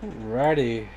Alrighty.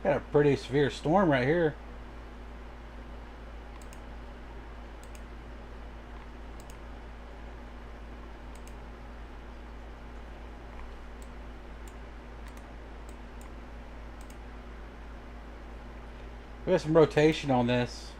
Got a pretty severe storm right here. We have some rotation on this.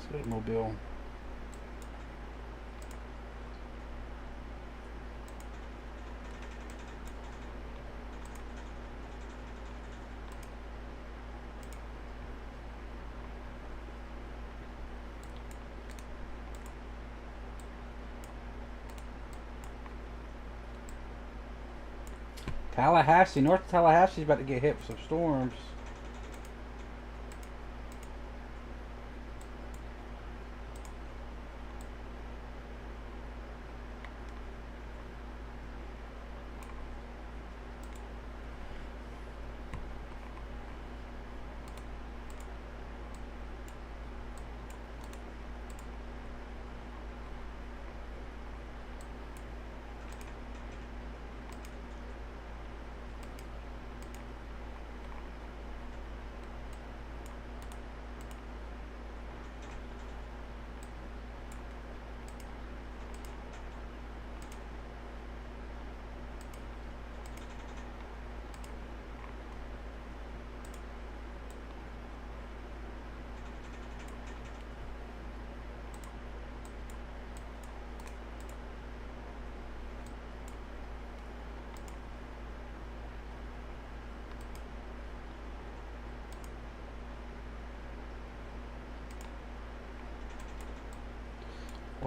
Sweet Mobile. Tallahassee, North Tallahassee's about to get hit with some storms.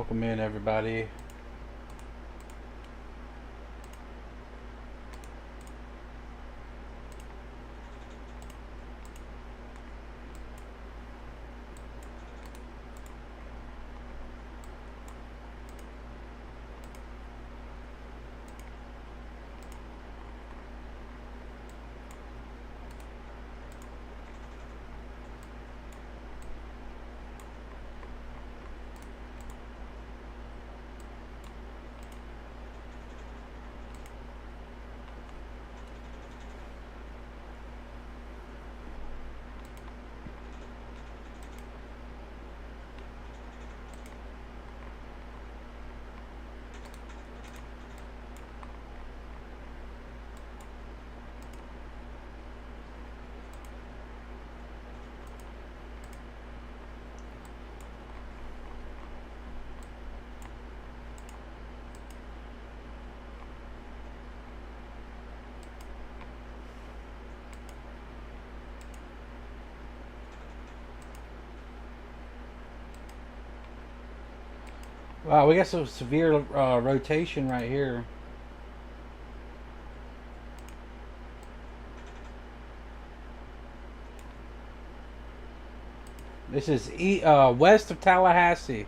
Welcome in, everybody. Wow, we got some severe rotation right here. This is west of Tallahassee.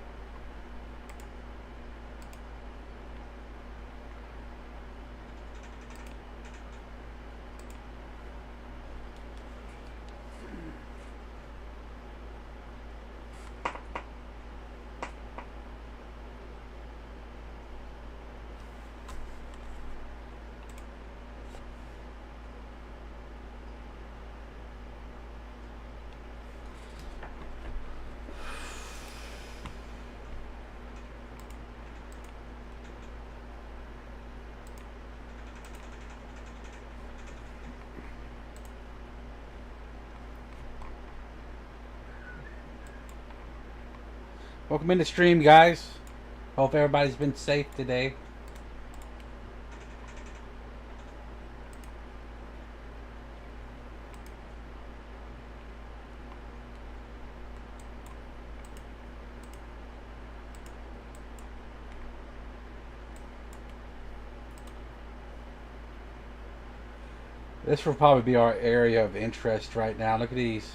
Welcome in the stream, guys. Hope everybody's been safe today. This will probably be our area of interest right now. Look at these.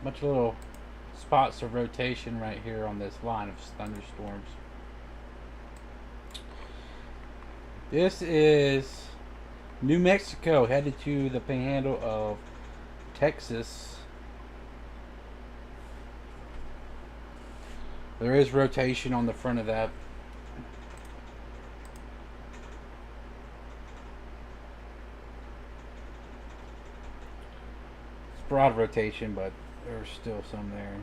Bunch of little spots of rotation right here on this line of thunderstorms. This is New Mexico headed to the panhandle of Texas. There is rotation on the front of that. It's broad rotation, but there's still some there.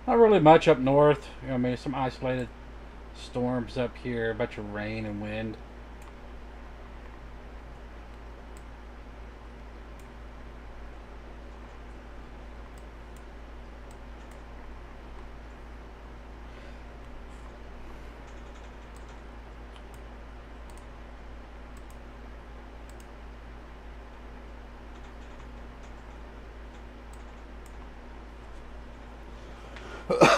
Not really much up north. You know, I mean, some isolated storms up here, a bunch of rain and wind.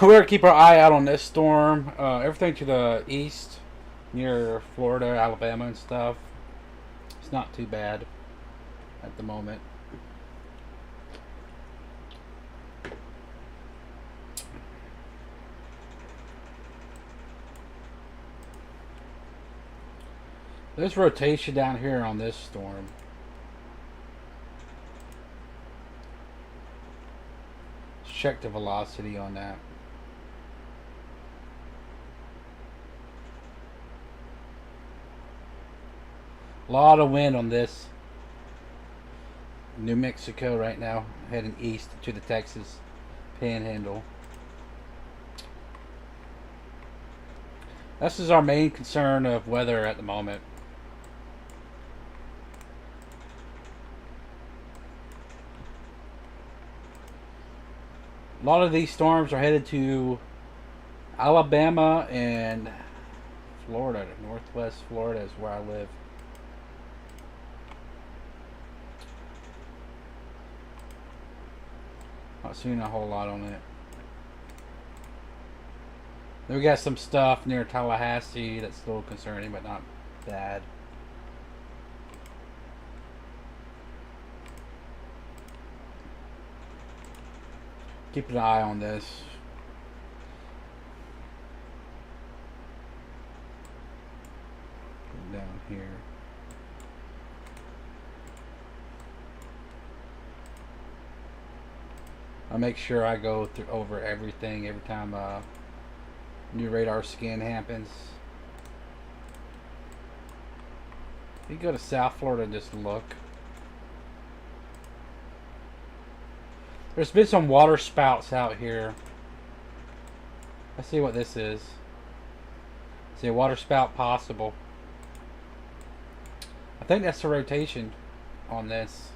We're going to keep our eye out on this storm. Everything to the east, near Florida, Alabama and stuff, it's not too bad at the moment. There's rotation down here on this storm. Let's check the velocity on that. A lot of wind on this. New Mexico right now, heading east to the Texas Panhandle. This is our main concern of weather at the moment. A lot of these storms are headed to Alabama and Florida. Northwest Florida is where I live. Not seeing a whole lot on it. Then we got some stuff near Tallahassee that's a little concerning, but not bad. Keep an eye on this. Down here. I make sure I go through over everything every time new radar scan happens. You go to South Florida and just look. There's been some water spouts out here. Let's see what this is. See a water spout possible. I think that's the rotation on this.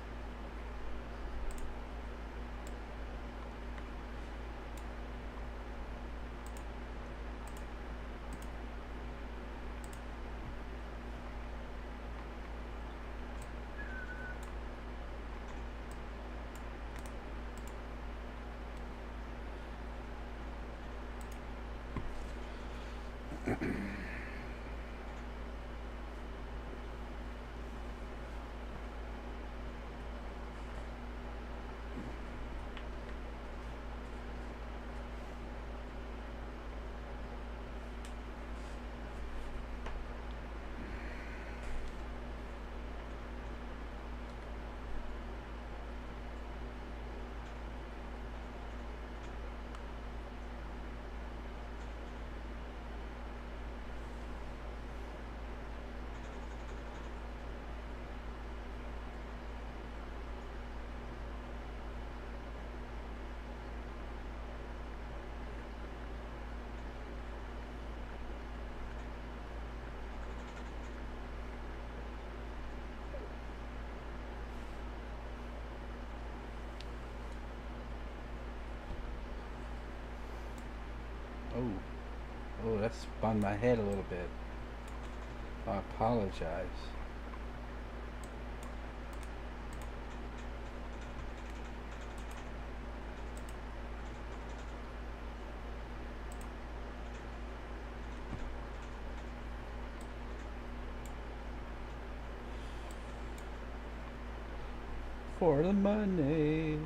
Oh, that spun my head a little bit. I apologize. For the money.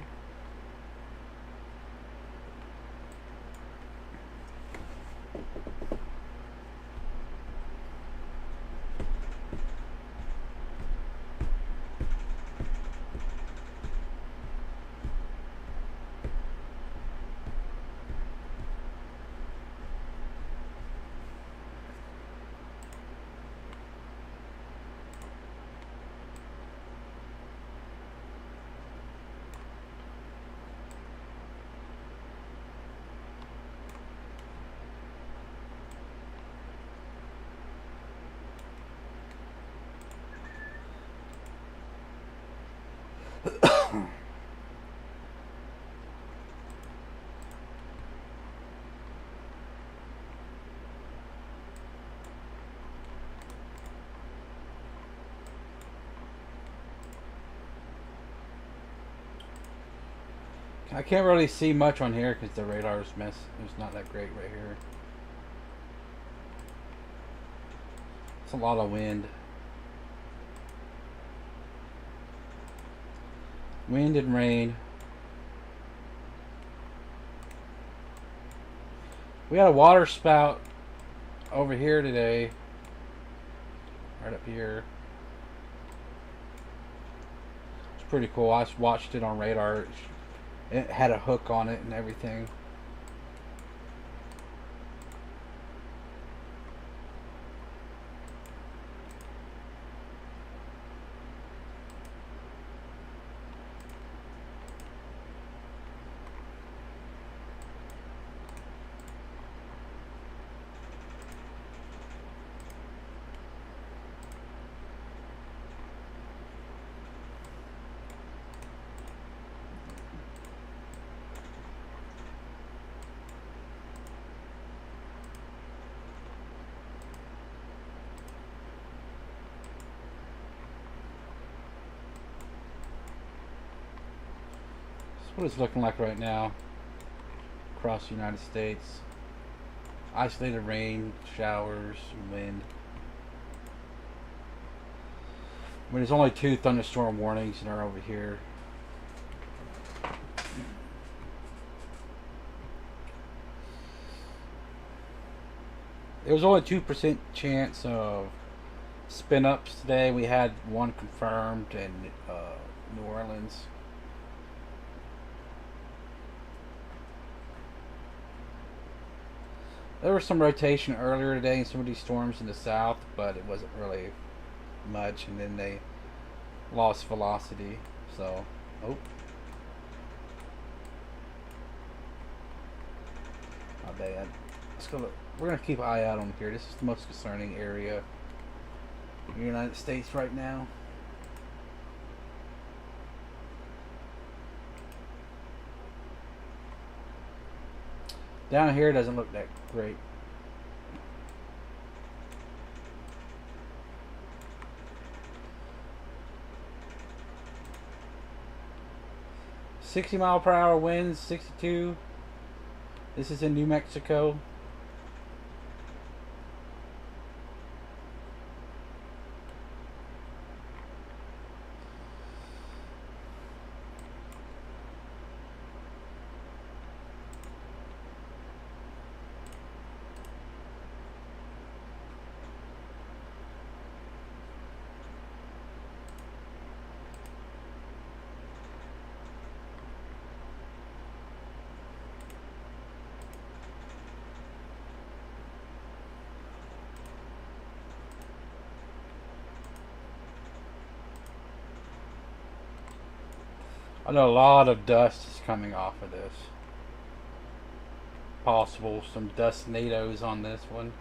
I can't really see much on here because the radar's it's not that great right here. It's a lot of wind. Wind and rain. We had a water spout over here today. right up here. It's pretty cool. I watched it on radar. It had a hook on it and everything. That's what it's looking like right now across the United States. Isolated rain, showers, wind. I mean, there's only 2 thunderstorm warnings, and they're over here. There was only 2% chance of spin ups today. We had one confirmed in New Orleans. There was some rotation earlier today in some of these storms in the south, but it wasn't really much, and then they lost velocity. So, oh, not bad. Let's go look. We're gonna keep an eye out on here. This is the most concerning area in the United States right now. Down here doesn't look that great. "60 mile per hour winds, 62. This is in New Mexico. I know a lot of dust is coming off of this. Possible some dust tornadoes on this one.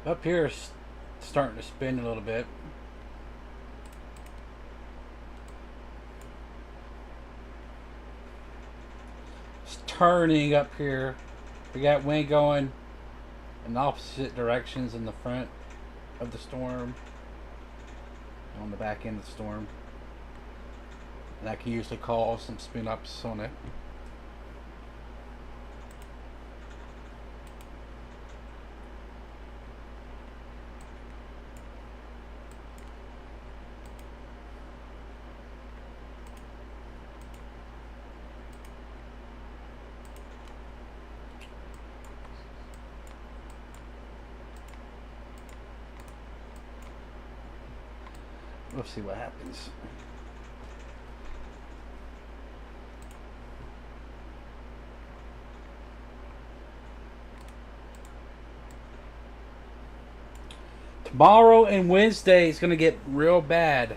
Up here is starting to spin a little bit. It's turning up here. We got wind going in opposite directions in the front of the storm, on the back end of the storm, and that can usually cause some spin ups on it. We'll see what happens. Tomorrow and Wednesday is going to get real bad.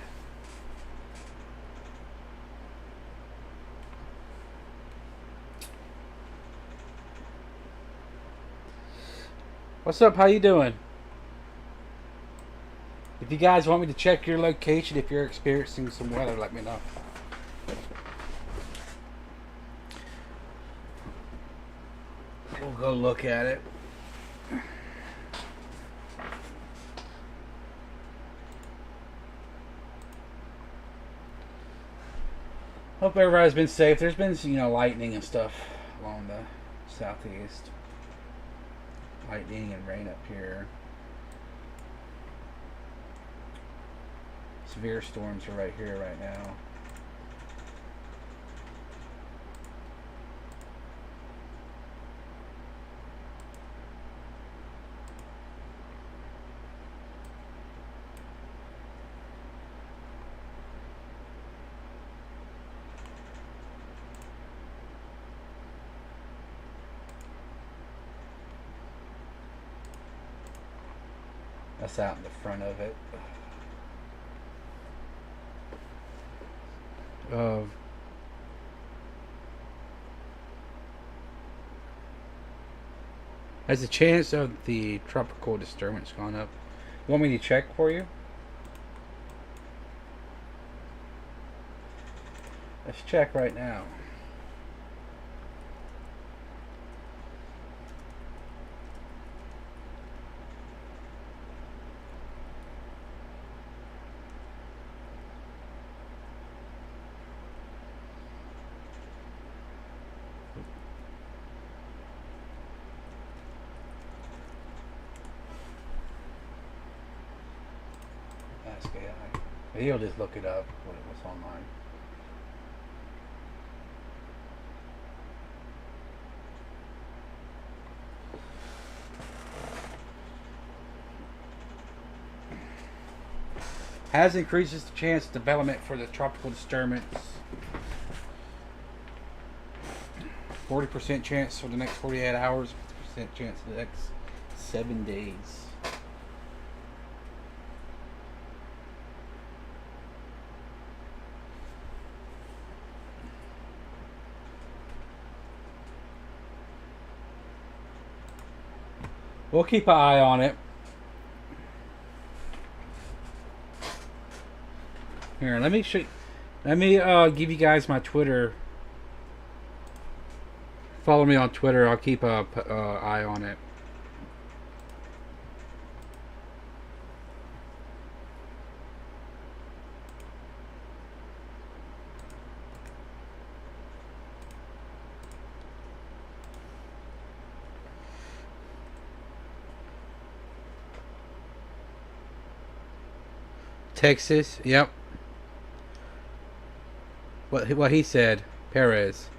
What's up? How you doing? If you guys want me to check your location, if you're experiencing some weather, let me know. We'll go look at it. Hope everybody's been safe. There's been, lightning and stuff along the southeast. Lightning and rain up here. Severe storms are right here right now. That's out in the front of it. Of has the chance of the tropical disturbance gone up? You want me to check for you? Let's check right now. Ask AI. He'll just look it up when it was online. Has increases the chance of development for the tropical disturbance. 40% chance for the next 48 hours, 50% chance for the next 7 days. We'll keep an eye on it. Here, let me show. Let me give you guys my Twitter. Follow me on Twitter. I'll keep a eye on it. Texas, yep. What he said, Perez.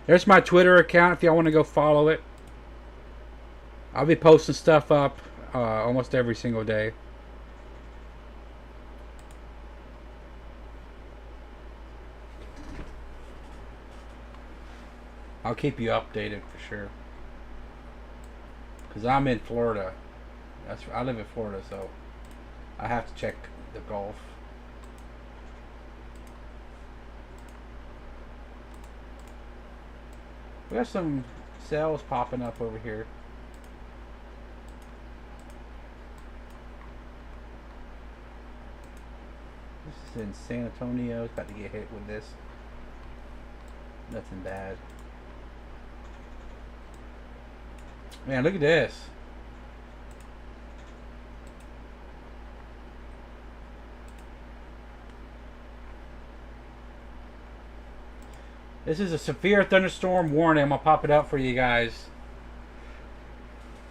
There's my Twitter account if y'all want to go follow it. I'll be posting stuff up almost every single day. I'll keep you updated for sure. Cause I'm in Florida. I live in Florida, so I have to check the Gulf. We got some cells popping up over here. This is in San Antonio. It's about to get hit with this. Nothing bad. Man, look at this. This is a severe thunderstorm warning. I'm going to pop it up for you guys.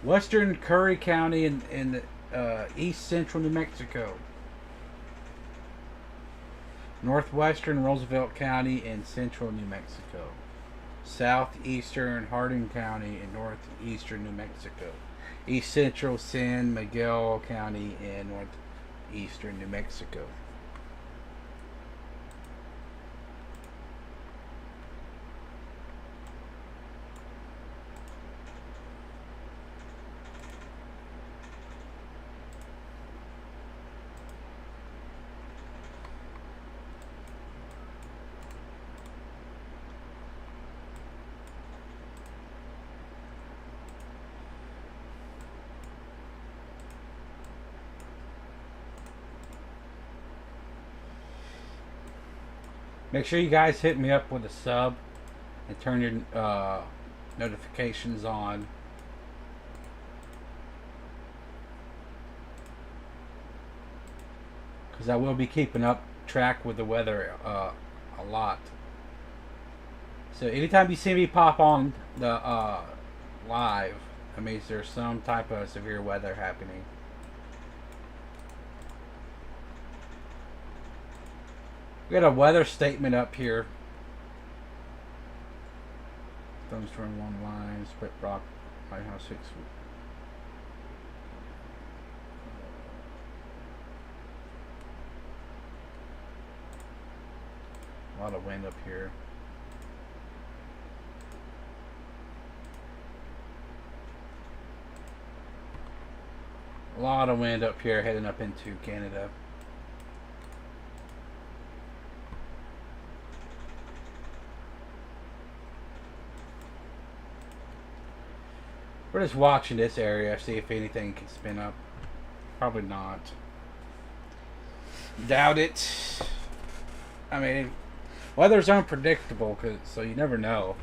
Western Curry County in east central New Mexico. Northwestern Roosevelt County in central New Mexico. Southeastern Hardin County in northeastern New Mexico. East central San Miguel County in northeastern New Mexico. Make sure you guys hit me up with a sub and turn your notifications on. Because I will be keeping up track with the weather a lot. So anytime you see me pop on the live, that means there's some type of severe weather happening. We got a weather statement up here. Thunderstorm 1 line, Split Rock, White House 6. A lot of wind up here. A lot of wind up here heading up into Canada. We're just watching this area, see if anything can spin up. Probably not. Doubt it. I mean, weather's unpredictable, so you never know.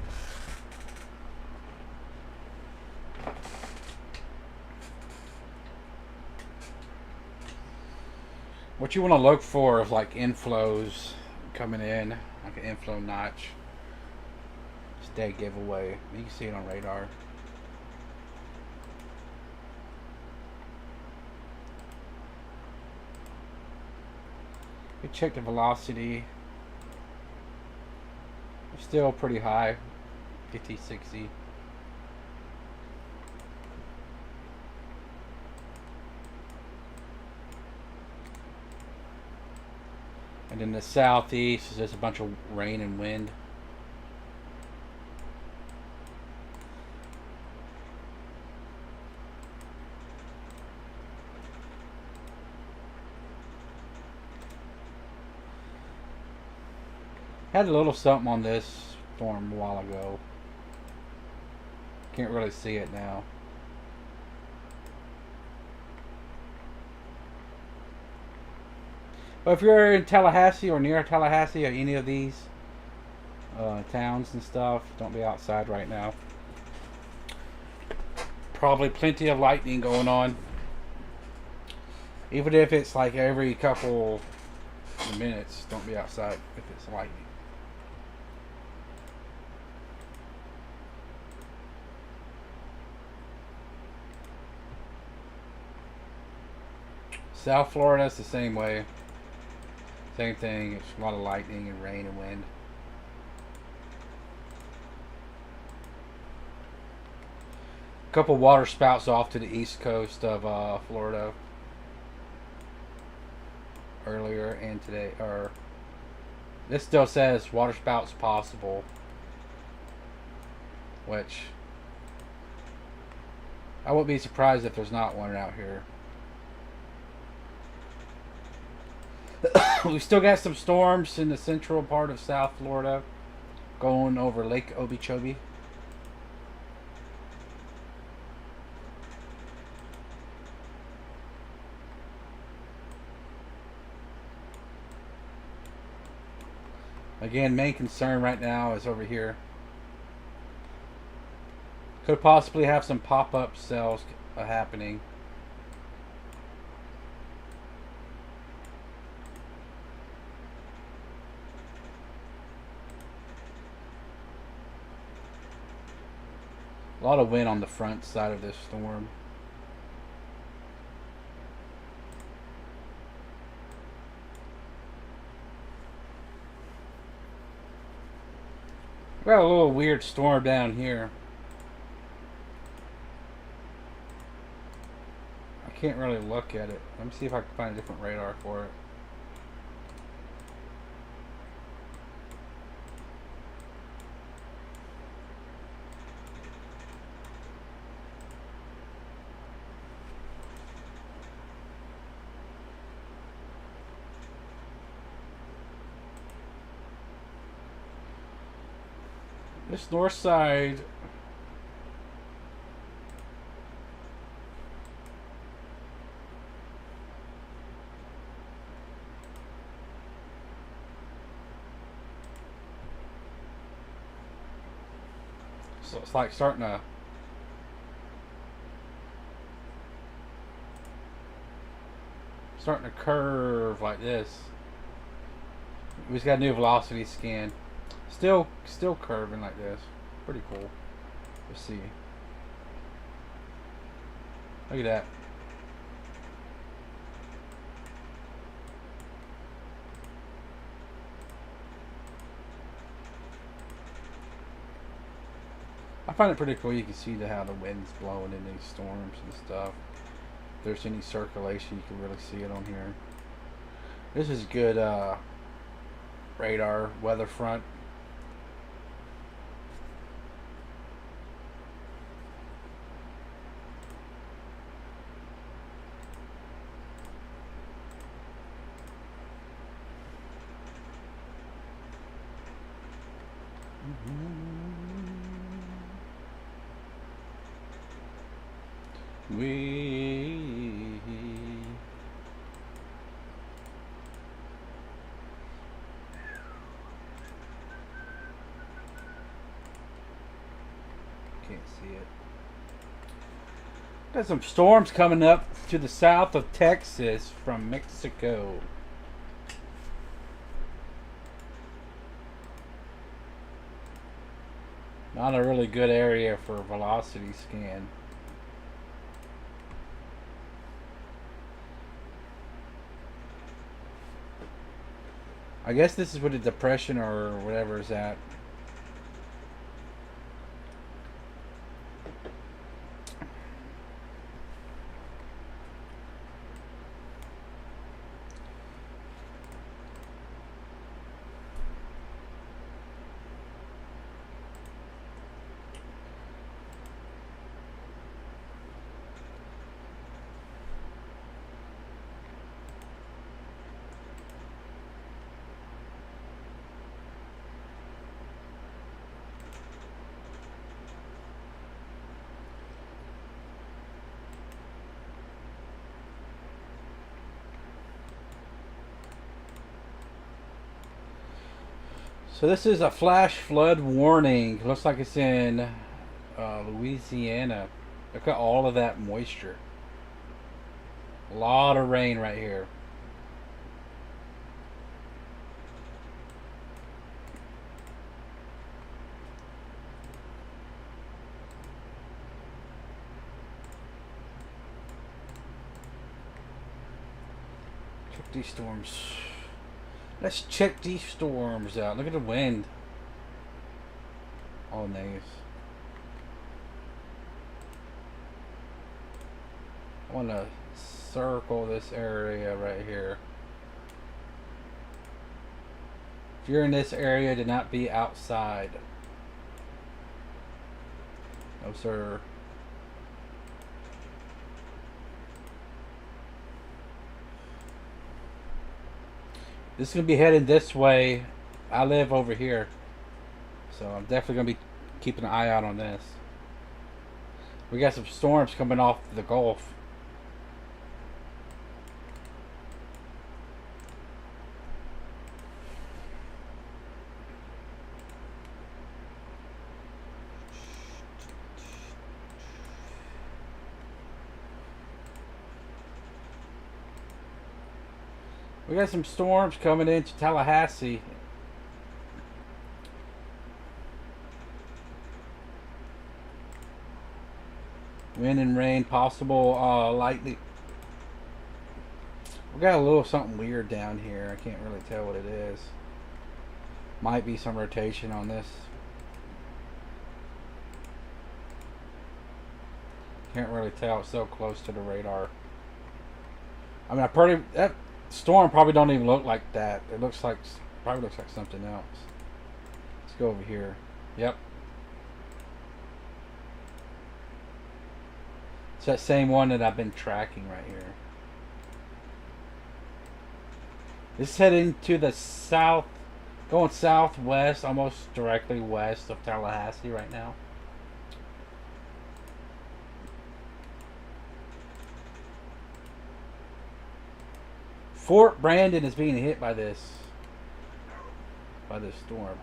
What you want to look for is like inflows coming in, like an inflow notch. It's a dead giveaway. You can see it on radar. We check the velocity. It's still pretty high, 50, 60. And in the southeast, there's a bunch of rain and wind. Had a little something on this storm a while ago. Can't really see it now. But if you're in Tallahassee or near Tallahassee or any of these towns and stuff, don't be outside right now. Probably plenty of lightning going on. Even if it's like every couple of minutes, don't be outside if it's lightning. South Florida is the same way. Same thing. It's a lot of lightning and rain and wind. A couple water spouts off to the east coast of Florida earlier and today. Or this still says water spouts possible, which I wouldn't be surprised if there's not one out here. We still got some storms in the central part of South Florida going over Lake Okeechobee. Again, main concern right now is over here. Could possibly have some pop-up cells happening. A lot of wind on the front side of this storm. We got a little weird storm down here. I can't really look at it. Let me see if I can find a different radar for it. This north side so it's like starting to curve like this. We just got a new velocity scan. Still curving like this. Pretty cool. Let's see. Look at that. I find it pretty cool. You can see how the wind's blowing in these storms and stuff. If there's any circulation, you can really see it on here. This is good radar weather front. We can't see it. Got some storms coming up to the south of Texas from Mexico. Not a really good area for velocity scan. I guess this is where the depression or whatever is at. So this is a flash flood warning. Looks like it's in Louisiana. Look at all of that moisture. A lot of rain right here. Check these storms. Let's check these storms out. Look at the wind. All nice. I want to circle this area right here. If you're in this area, do not be outside. No, sir. This is going to be heading this way. I live over here. So I'm definitely going to be keeping an eye out on this. We got some storms coming off the Gulf. We got some storms coming into Tallahassee. Wind and rain possible lightly. We got a little something weird down here. I can't really tell what it is. Might be some rotation on this. Can't really tell. It's so close to the radar. I mean, that storm probably don't even look like that. It probably looks like something else. Let's go over here. Yep. It's that same one that I've been tracking right here. This is heading to the south, going southwest, almost directly west of Tallahassee right now. Fort Brandon is being hit by this storm.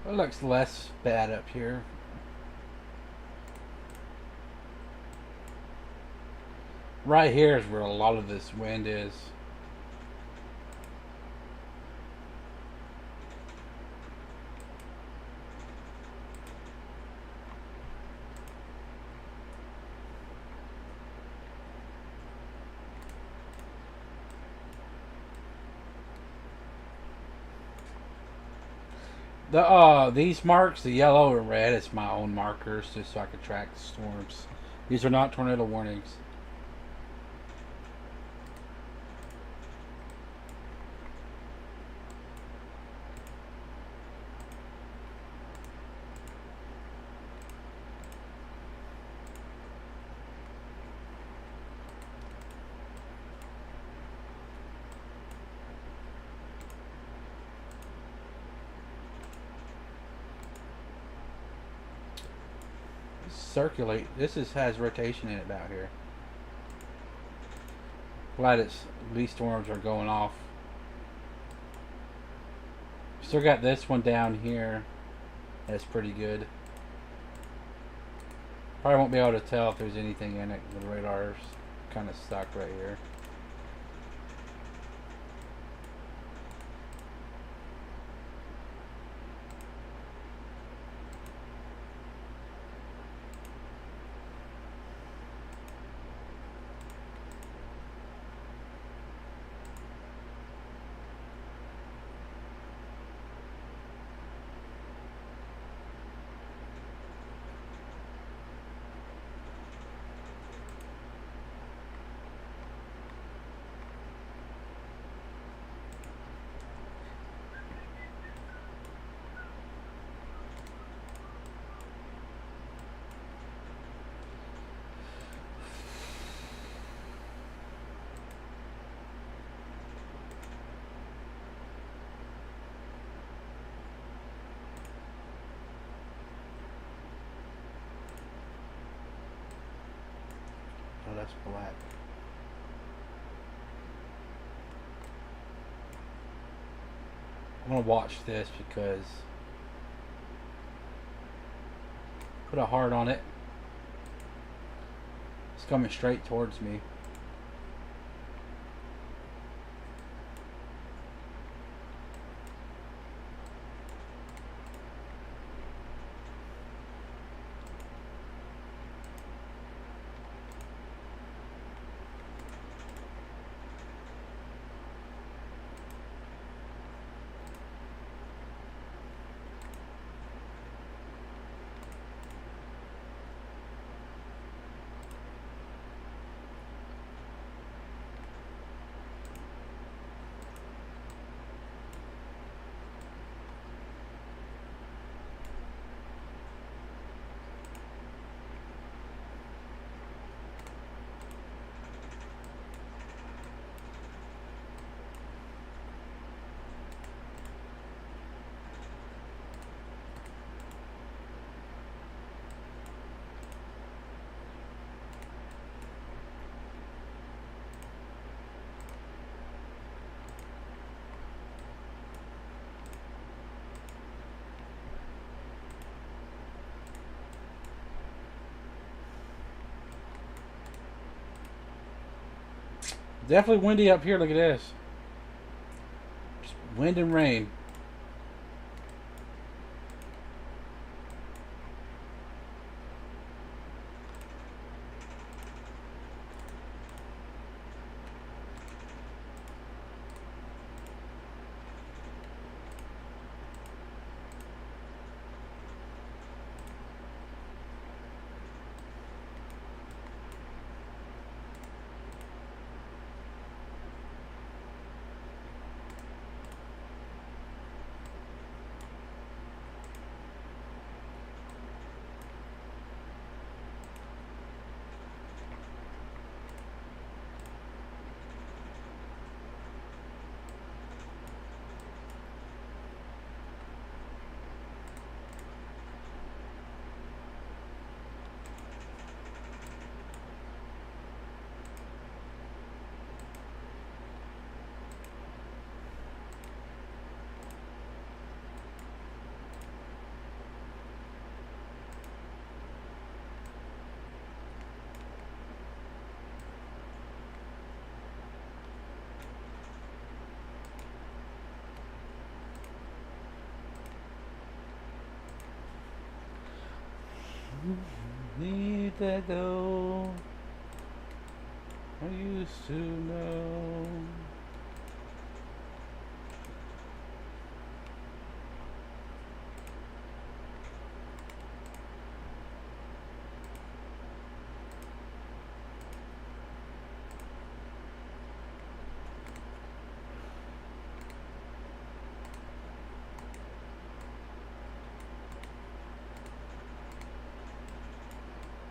It looks less bad up here. Right here is where a lot of this wind is. These marks, the yellow and red, is my own markers just so I can track the storms. These are not tornado warnings. Circulate. Has rotation in it about here. Glad these storms are going off. Still got this one down here. That's pretty good. Probably won't be able to tell if there's anything in it. The radar's kind of stuck right here. Oh, that's black. I'm gonna watch this because put a heart on it. It's coming straight towards me. Definitely windy up here. Look at this. Just wind and rain. Need that go. I used to know.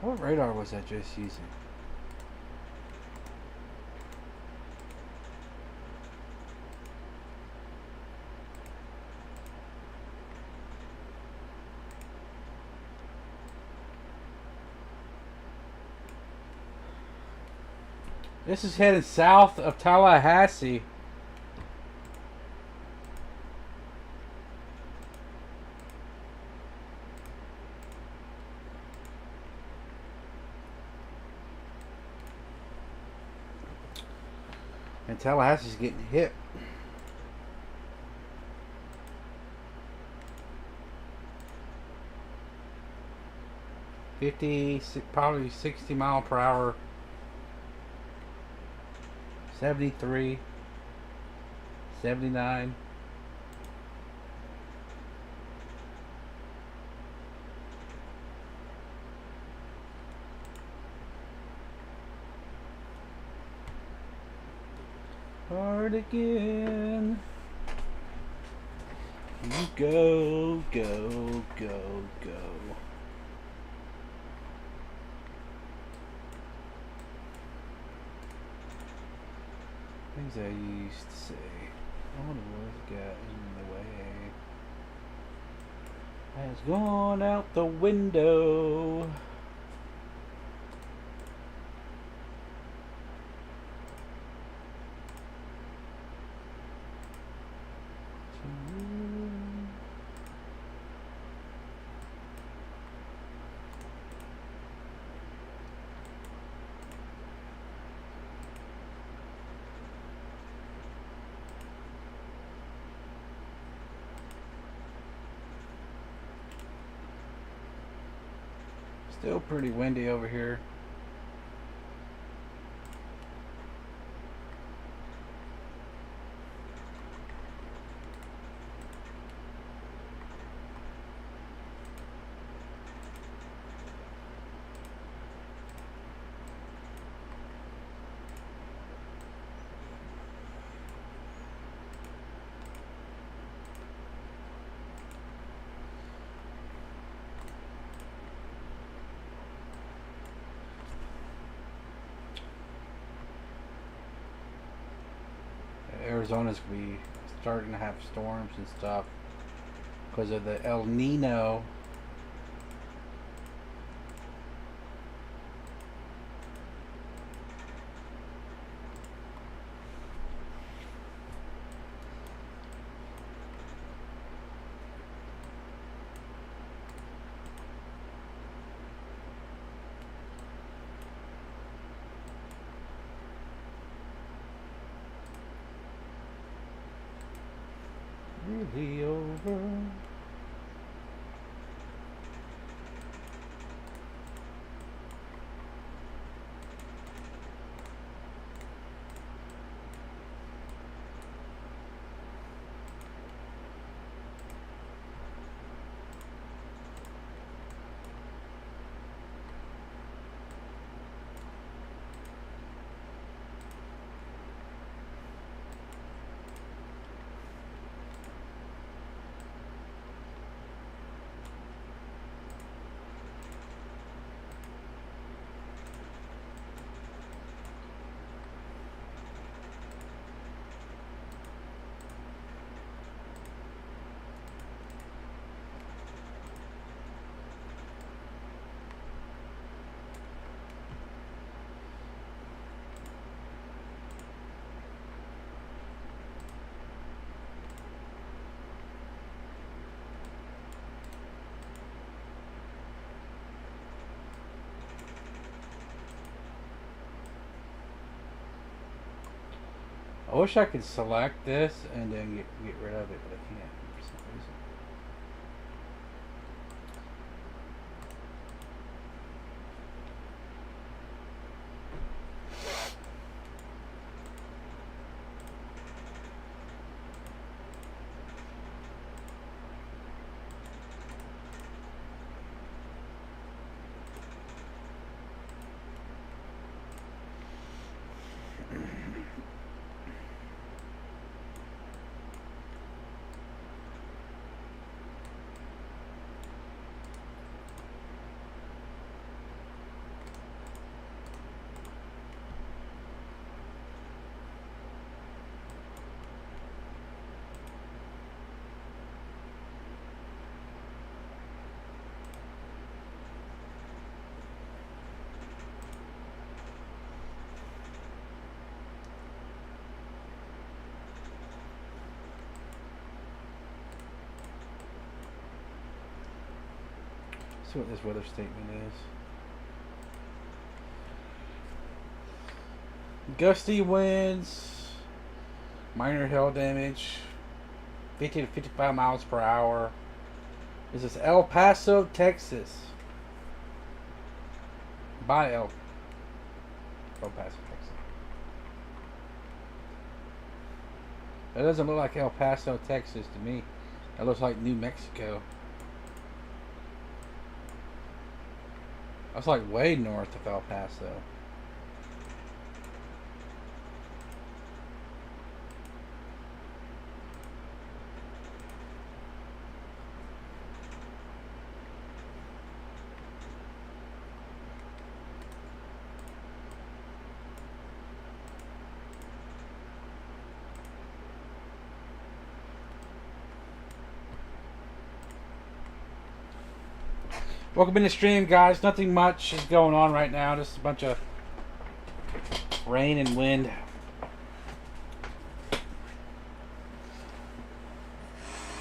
What radar was I just using? This is heading south of Tallahassee. And Tallahassee's getting hit. Probably 60 mile per hour. 73. 79. Hard again. You go, go, go, go. Things I used to say. I wonder what got in the way. Has gone out the window. Still pretty windy over here. Arizona's gonna be starting to have storms and stuff because of the El Nino. Really over. I wish I could select this and then get rid of it, but I can't for some reason. see what this weather statement is. Gusty winds, minor hail damage, 50 to 55 miles per hour. This is El Paso, Texas. By El Paso, Texas. That doesn't look like El Paso, Texas to me. That looks like New Mexico. That's like way north of El Paso. Welcome in the stream, guys. Nothing much is going on right now. Just a bunch of rain and wind.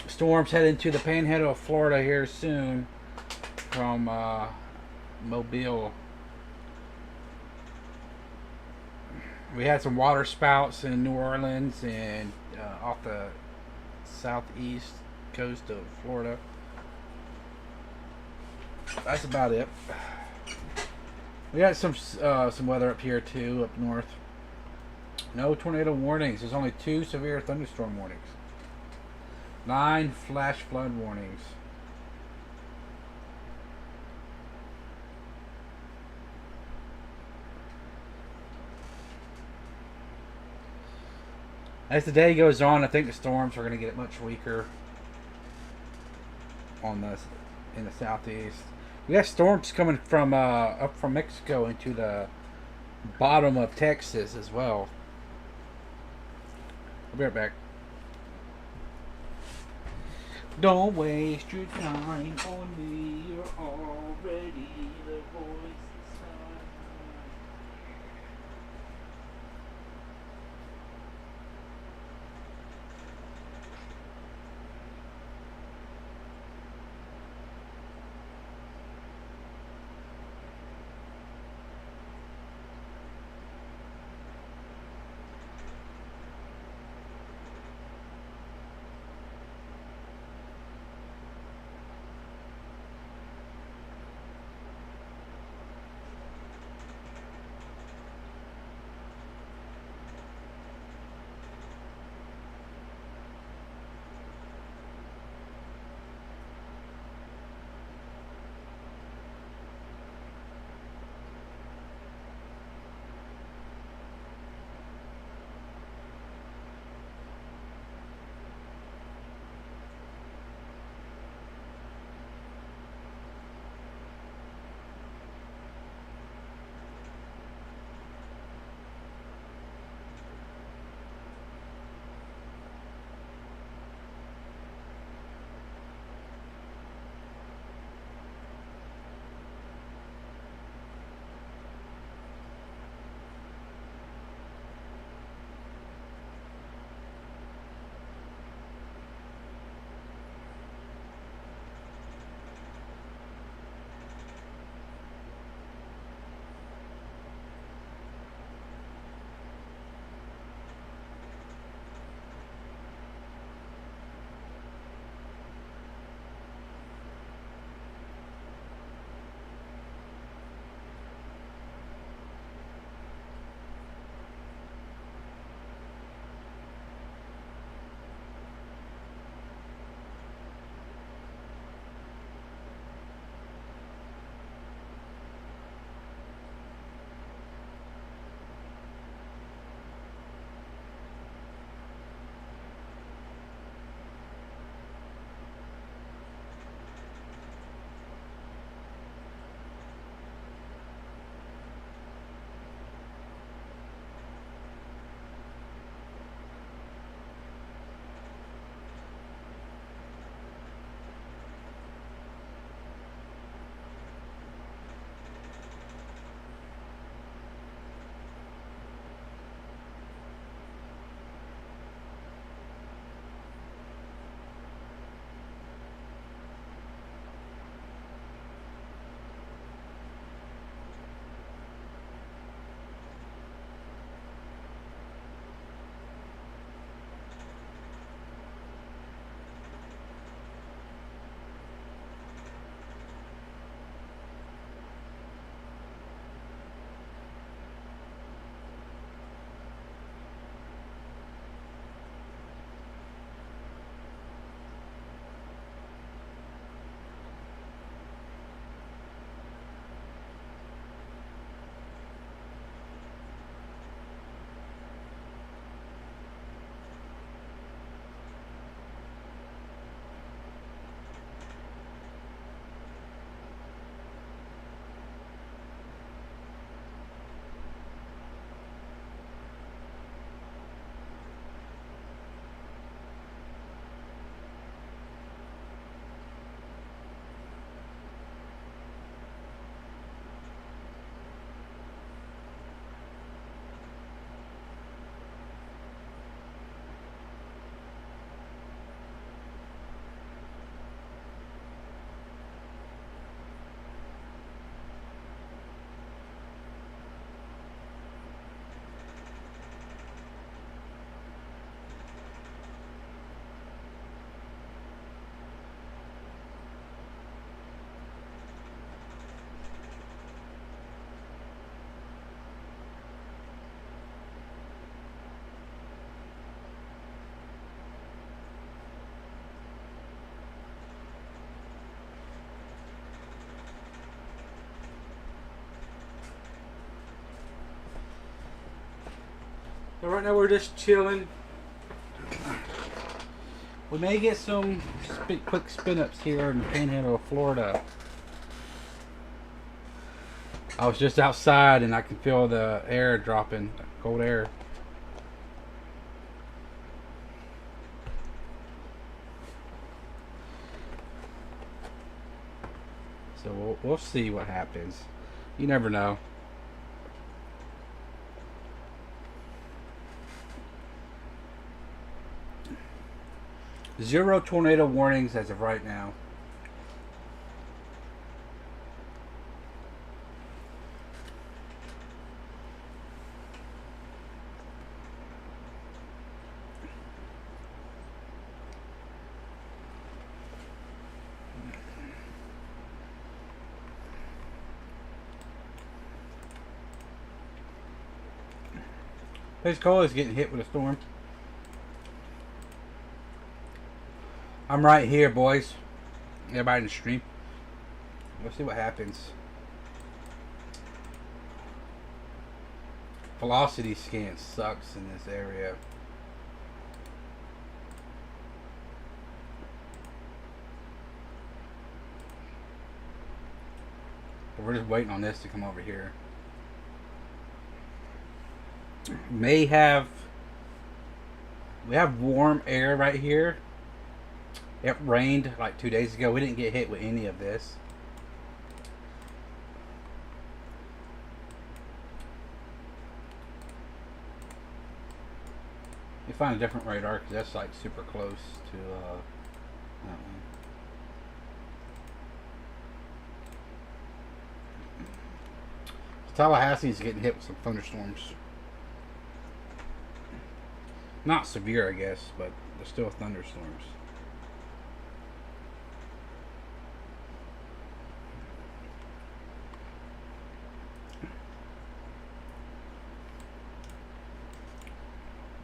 Storms heading to the panhandle of Florida here soon from Mobile. We had some water spouts in New Orleans and off the southeast coast of Florida. That's about it. We got some weather up here too, up north. No tornado warnings. There's only 2 severe thunderstorm warnings. 9 flash flood warnings. As the day goes on, I think the storms are going to get much weaker on this in the southeast. We got storms coming from up from Mexico into the bottom of Texas as well. I'll be right back. Don't waste your time on me. You're already the voice inside. So right now we're just chilling. We may get some quick spin-ups here in the panhandle of Florida. I was just outside and I can feel the air dropping, cold air. So we'll see what happens. You never know. Zero tornado warnings as of right now. Pensacola is getting hit with a storm. I'm right here, boys. Everybody in the stream. We'll see what happens. Velocity scan sucks in this area. But we're just waiting on this to come over here. We have warm air right here. It rained like 2 days ago. We didn't get hit with any of this. You find a different radar because that's like super close to that one. Tallahassee's getting hit with some thunderstorms. Not severe, I guess, but there's still thunderstorms.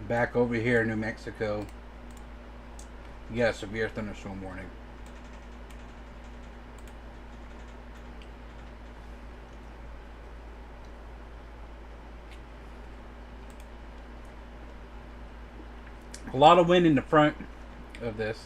Back over here in New Mexico, you got a severe thunderstorm warning. A lot of wind in the front of this.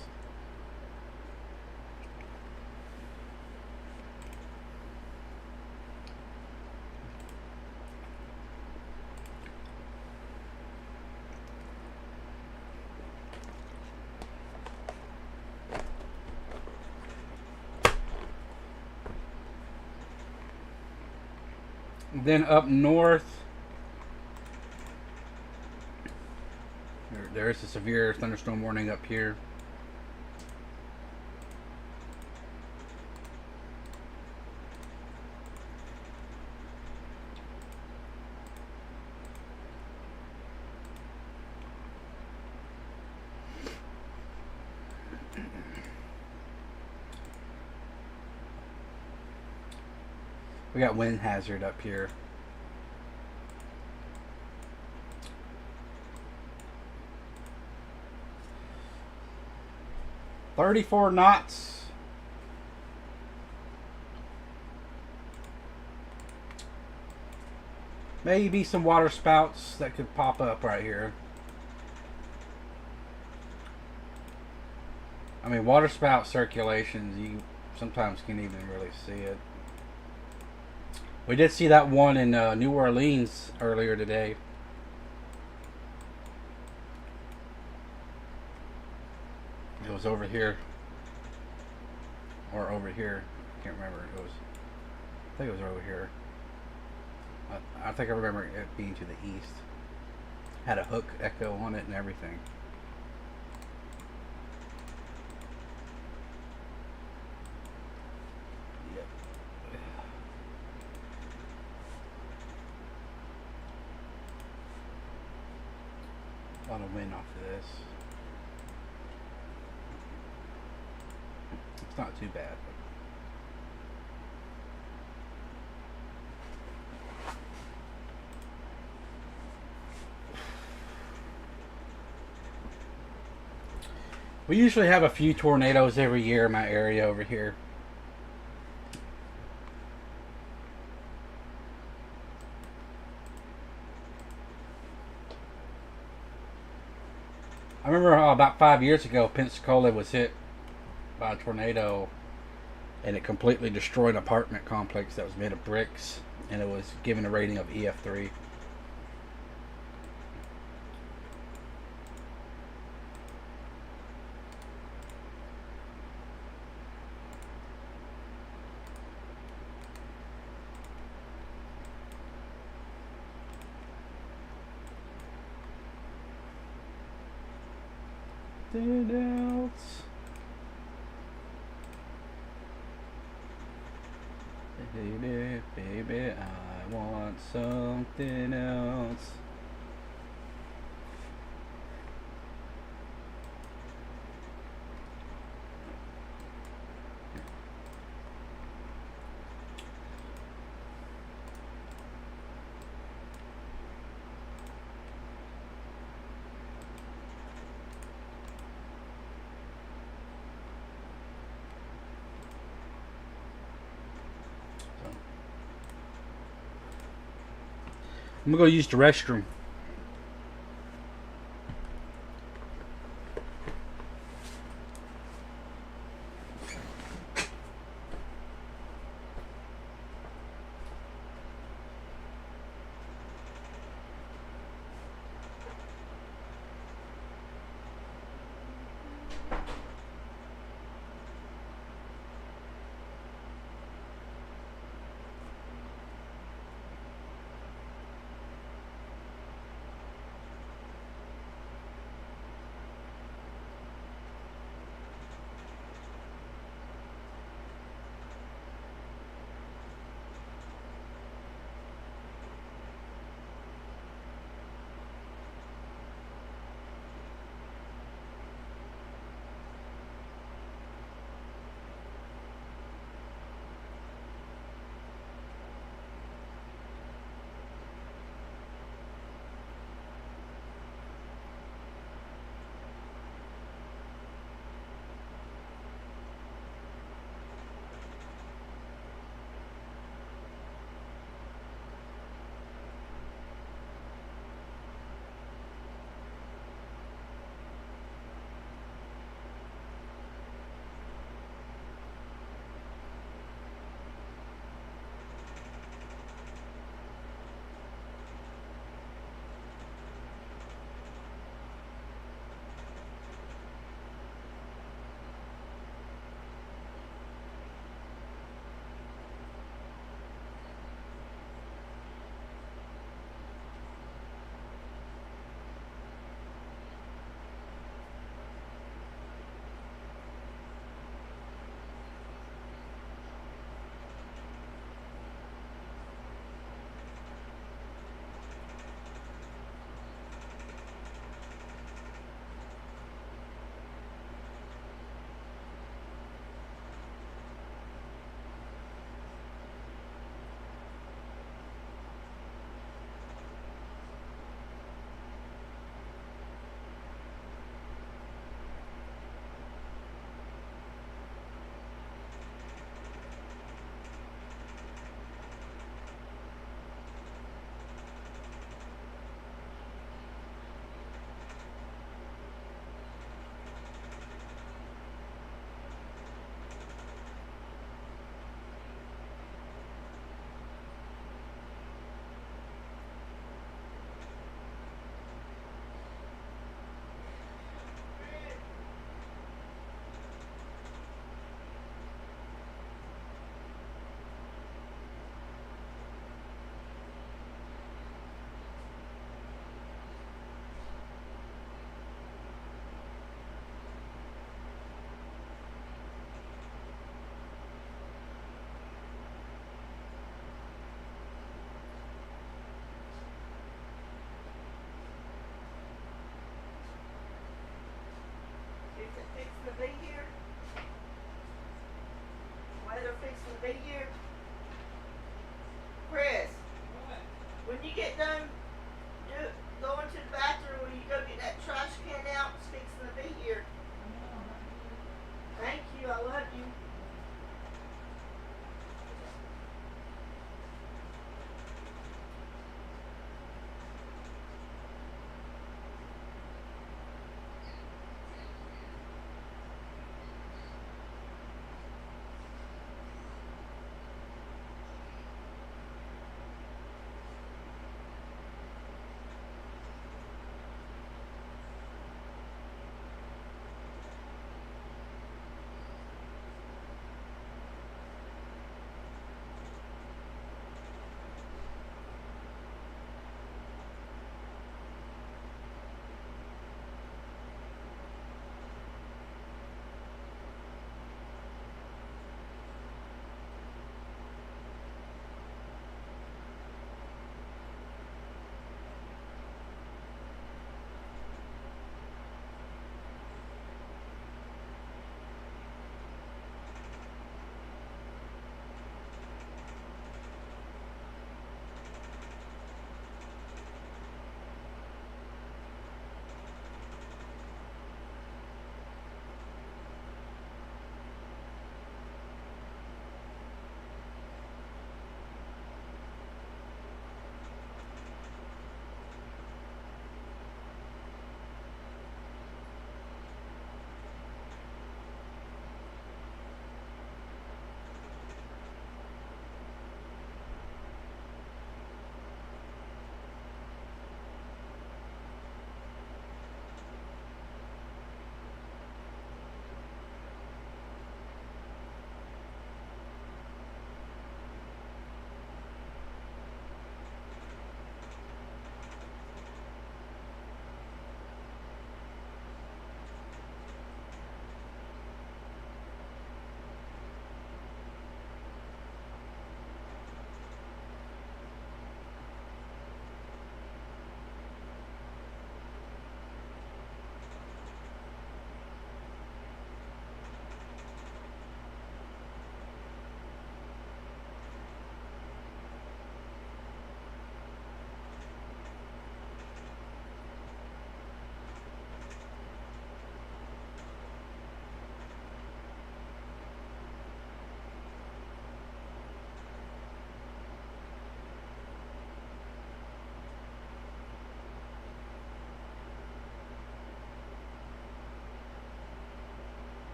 Then up north, there is a severe thunderstorm warning up here. We got wind hazard up here. $34 knots. Maybe some water spouts that could pop up right here. I mean, water spout circulations, you sometimes can't even really see it. We did see that one in New Orleans earlier today. It was over here. Or over here. I can't remember. I think it was over here. I think I remember it being to the east. Had a hook echo on it and everything. A lot of wind off of this. It's not too bad. We usually have a few tornadoes every year in my area over here. I remember about 5 years ago, Pensacola was hit by a tornado, and it completely destroyed an apartment complex that was made of bricks, and it was given a rating of EF3. Something else. Baby, baby, I want something else. I'm gonna go use the restroom. Fixing to be here. Weather fixing to be here. Chris, when you get done going to the bathroom, will you go get that trash can out? It's fixing to be here. Thank you. I love you.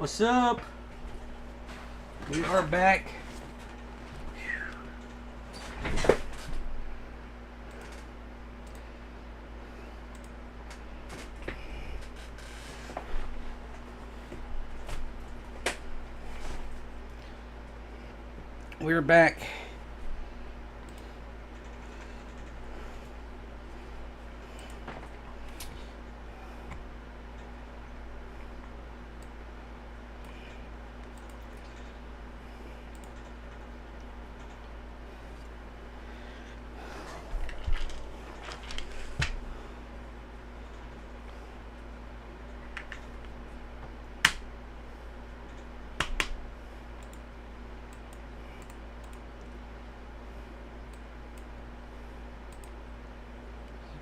What's up? We are back. We're back.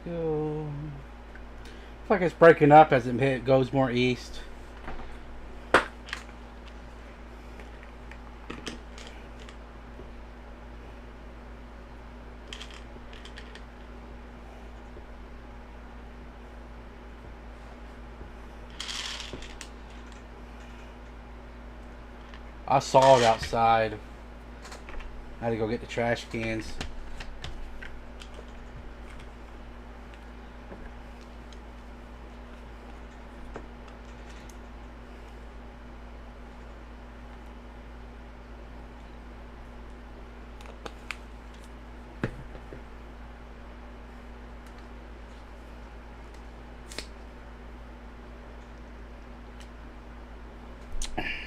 Go. Looks like it's breaking up as it goes more east. I saw it outside. I had to go get the trash cans.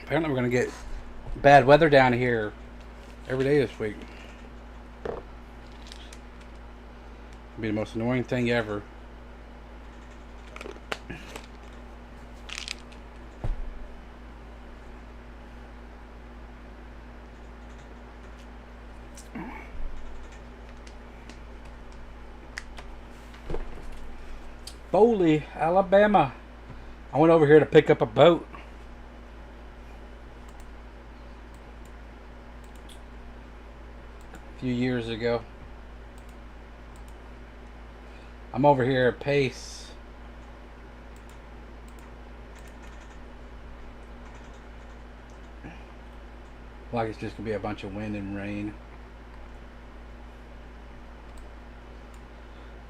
Apparently we're going to get bad weather down here every day this week. It'll be the most annoying thing ever. Foley, Alabama. I went over here to pick up a boat. A few years ago. I'm over here at Pace. Like it's just gonna be a bunch of wind and rain.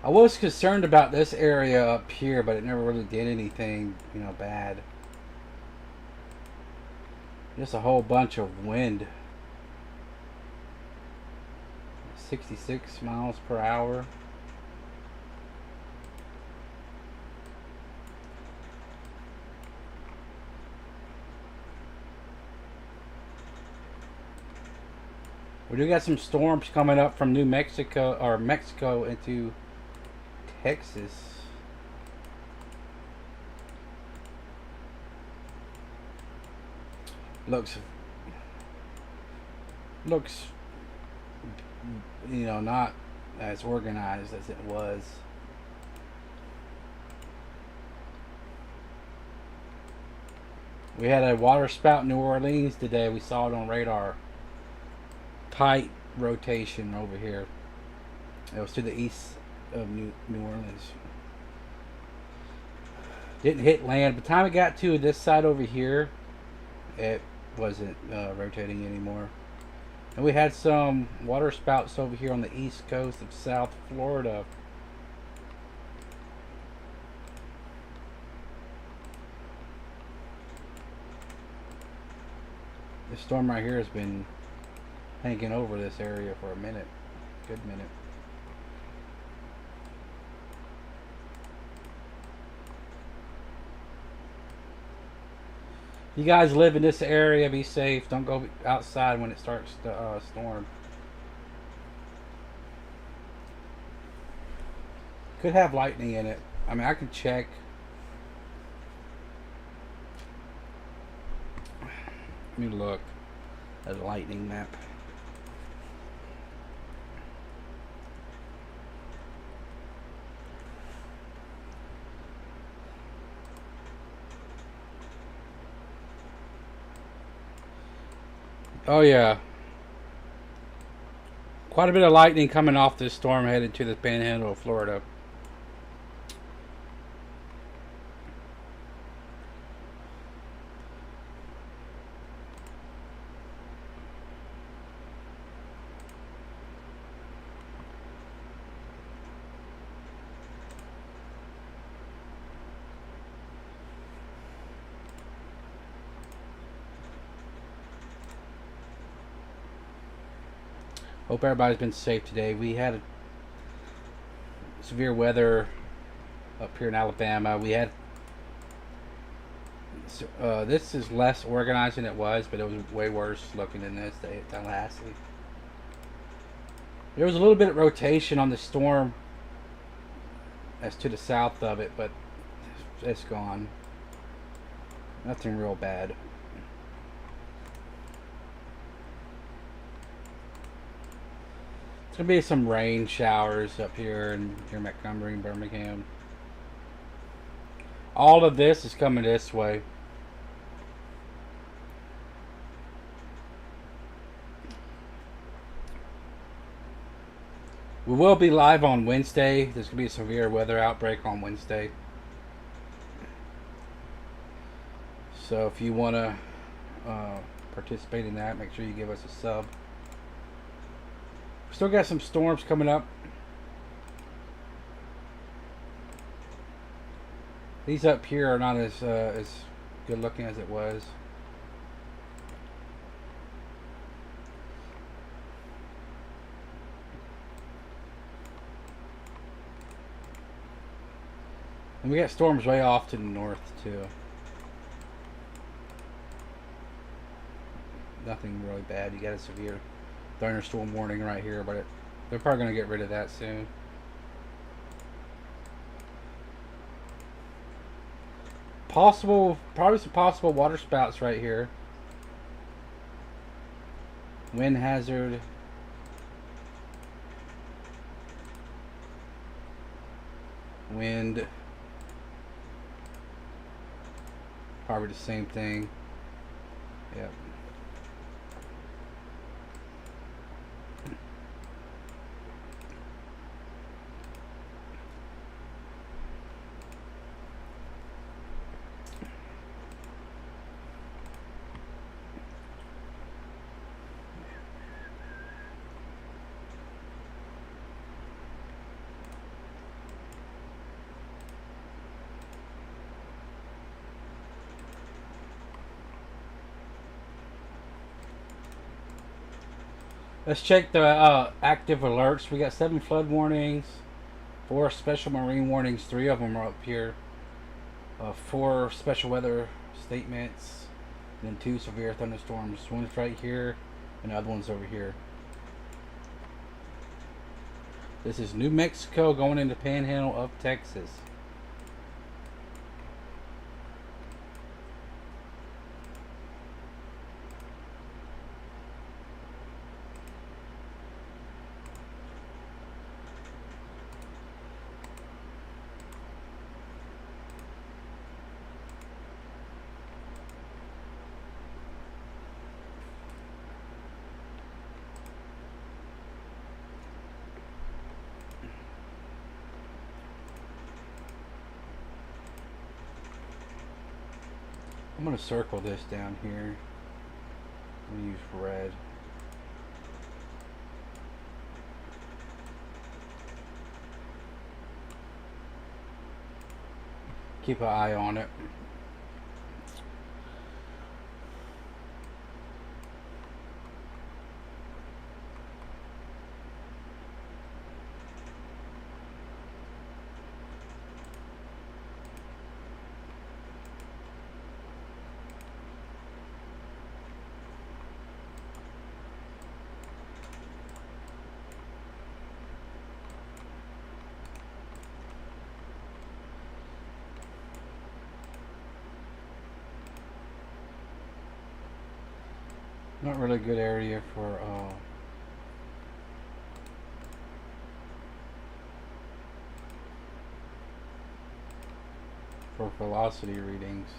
I was concerned about this area up here, but it never really did anything, bad. Just a whole bunch of wind. 66 miles per hour. We do got some storms coming up from New Mexico or Mexico into Texas. Looks not as organized as it was. We had a water spout in New Orleans today. We saw it on radar. Tight rotation over here. It was to the east of New Orleans. Didn't hit land. By the time it got to this side over here, it wasn't rotating anymore. And we had some water spouts over here on the east coast of South Florida. This storm right here has been hanging over this area for a minute. Good minute. You guys live in this area, be safe. Don't go outside when it starts to storm. Could have lightning in it. I mean, I can check. Let me look at a lightning map. Oh yeah. Quite a bit of lightning coming off this storm headed to the panhandle of Florida. Hope everybody's been safe today. We had severe weather up here in Alabama. We had this is less organized than it was, but it was way worse looking than this day at Tallahassee. There was a little bit of rotation on the storm as to the south of it, but it's gone. Nothing real bad. It's gonna be some rain showers up here in Montgomery and Birmingham. All of this is coming this way. We will be live on Wednesday. There's going to be a severe weather outbreak on Wednesday. So if you want to participate in that, make sure you give us a sub. Still got some storms coming up. These up here are not as good looking as it was. And we got storms way off to the north too. Nothing really bad. You got a severe thunderstorm warning right here, but they're probably going to get rid of that soon. Probably some possible water spouts right here. Wind hazard. Wind. Probably the same thing. Yep. Let's check the active alerts. We got 7 flood warnings, 4 special marine warnings. 3 of them are up here. 4 special weather statements, and then 2 severe thunderstorms. One's right here, and the other one's over here. This is New Mexico going into Panhandle of Texas. I'm going to circle this down here. I'm going to use red. Keep an eye on it. Not really a good area for velocity readings.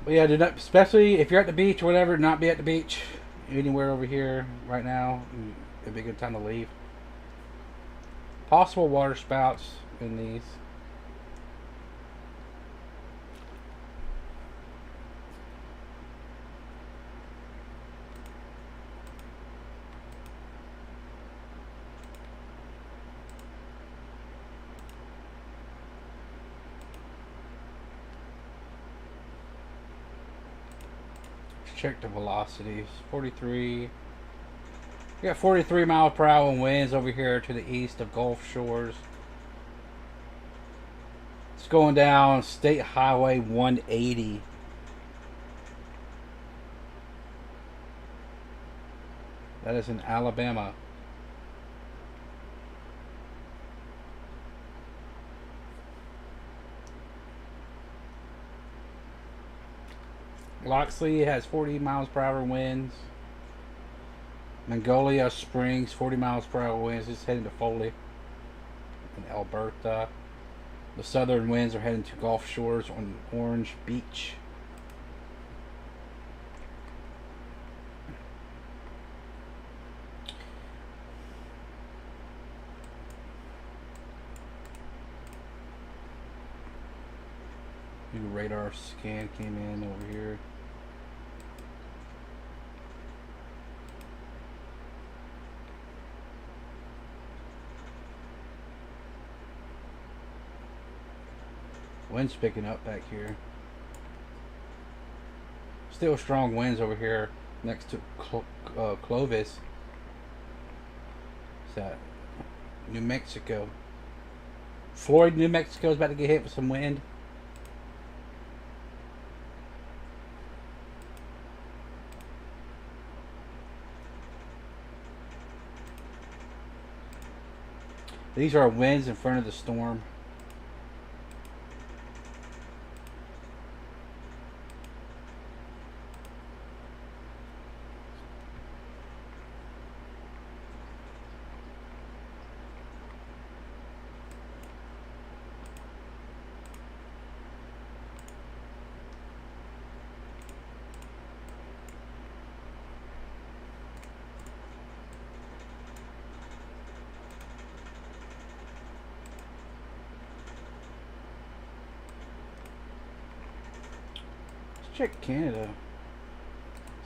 But yeah, do not, especially if you're at the beach or whatever, not be at the beach anywhere over here right now. It'd be a good time to leave. Possible water spouts in these. check the velocities. 43. We got 43 mile per hour winds over here to the east of Gulf Shores. It's going down State Highway 180. That is in Alabama. Loxley has 40 miles per hour winds. Mongolia Springs, 40 miles per hour winds. It's heading to Foley in Alberta. The southern winds are heading to Gulf Shores on Orange Beach. New radar scan came in over here. Wind's picking up back here. Still strong winds over here next to Clovis. It's at New Mexico. Floyd, New Mexico is about to get hit with some wind. These are winds in front of the storm. Check Canada.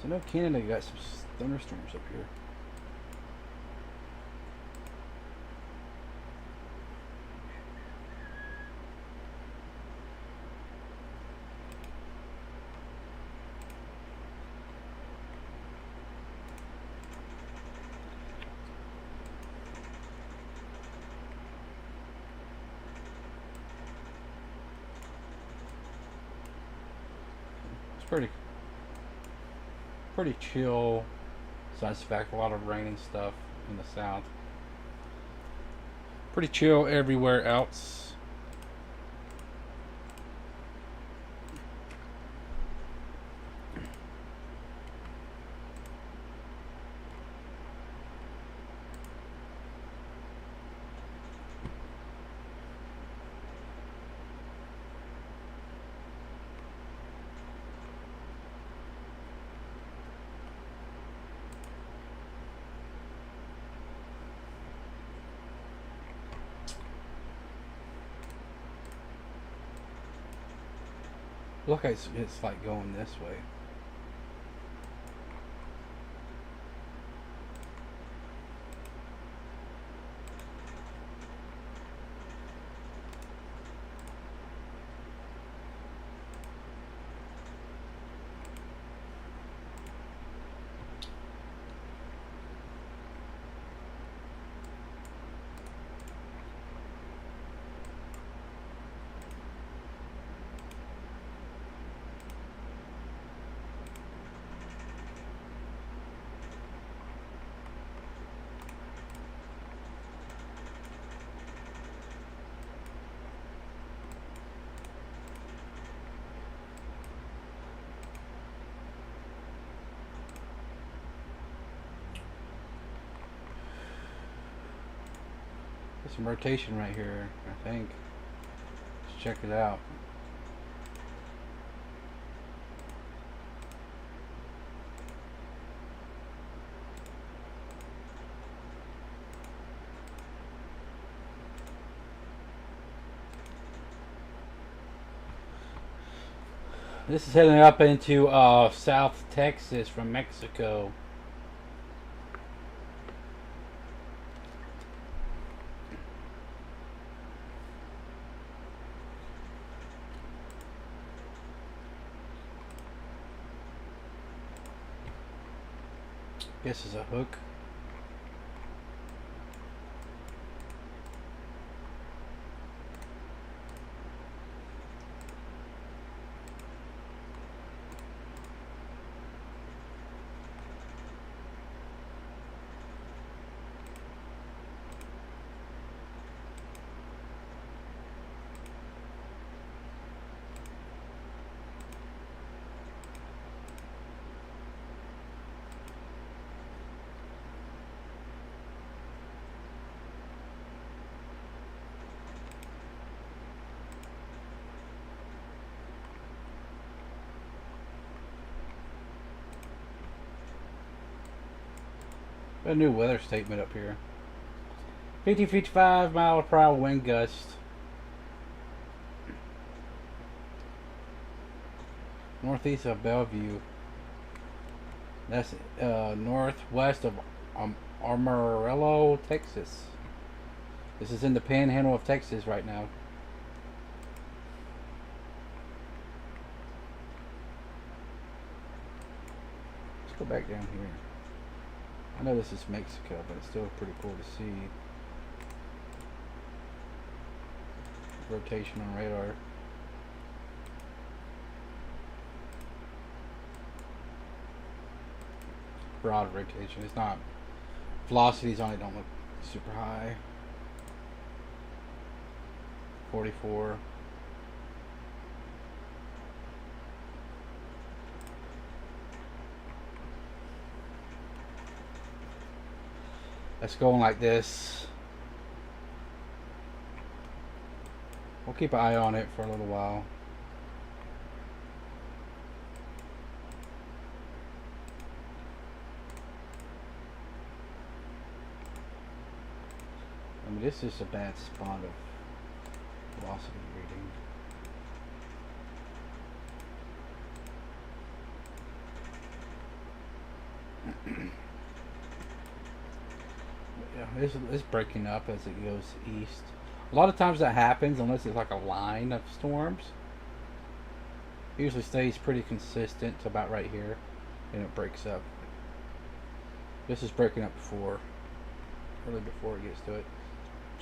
So I know Canada got some thunderstorms up here. Pretty chill. Besides the fact a lot of rain and stuff in the south. Pretty chill everywhere else. Look, it's like going this way. There's some rotation right here, I think. Let's check it out. This is heading up into South Texas from Mexico. Guess is a hook. A new weather statement up here. 50-55 mile per hour wind gust. Northeast of Bellevue. That's northwest of Amarillo, Texas. This is in the panhandle of Texas right now. Let's go back down here. I know this is Mexico, but it's still pretty cool to see. Rotation on radar. Broad rotation. It's not. Velocities on it don't look super high. 44. That's going like this. We'll keep an eye on it for a little while. I mean, this is a bad spot of velocity reading. Yeah, it's breaking up as it goes east. A lot of times that happens unless it's like a line of storms. It usually stays pretty consistent to about right here, and it breaks up. This is breaking up really before it gets to it.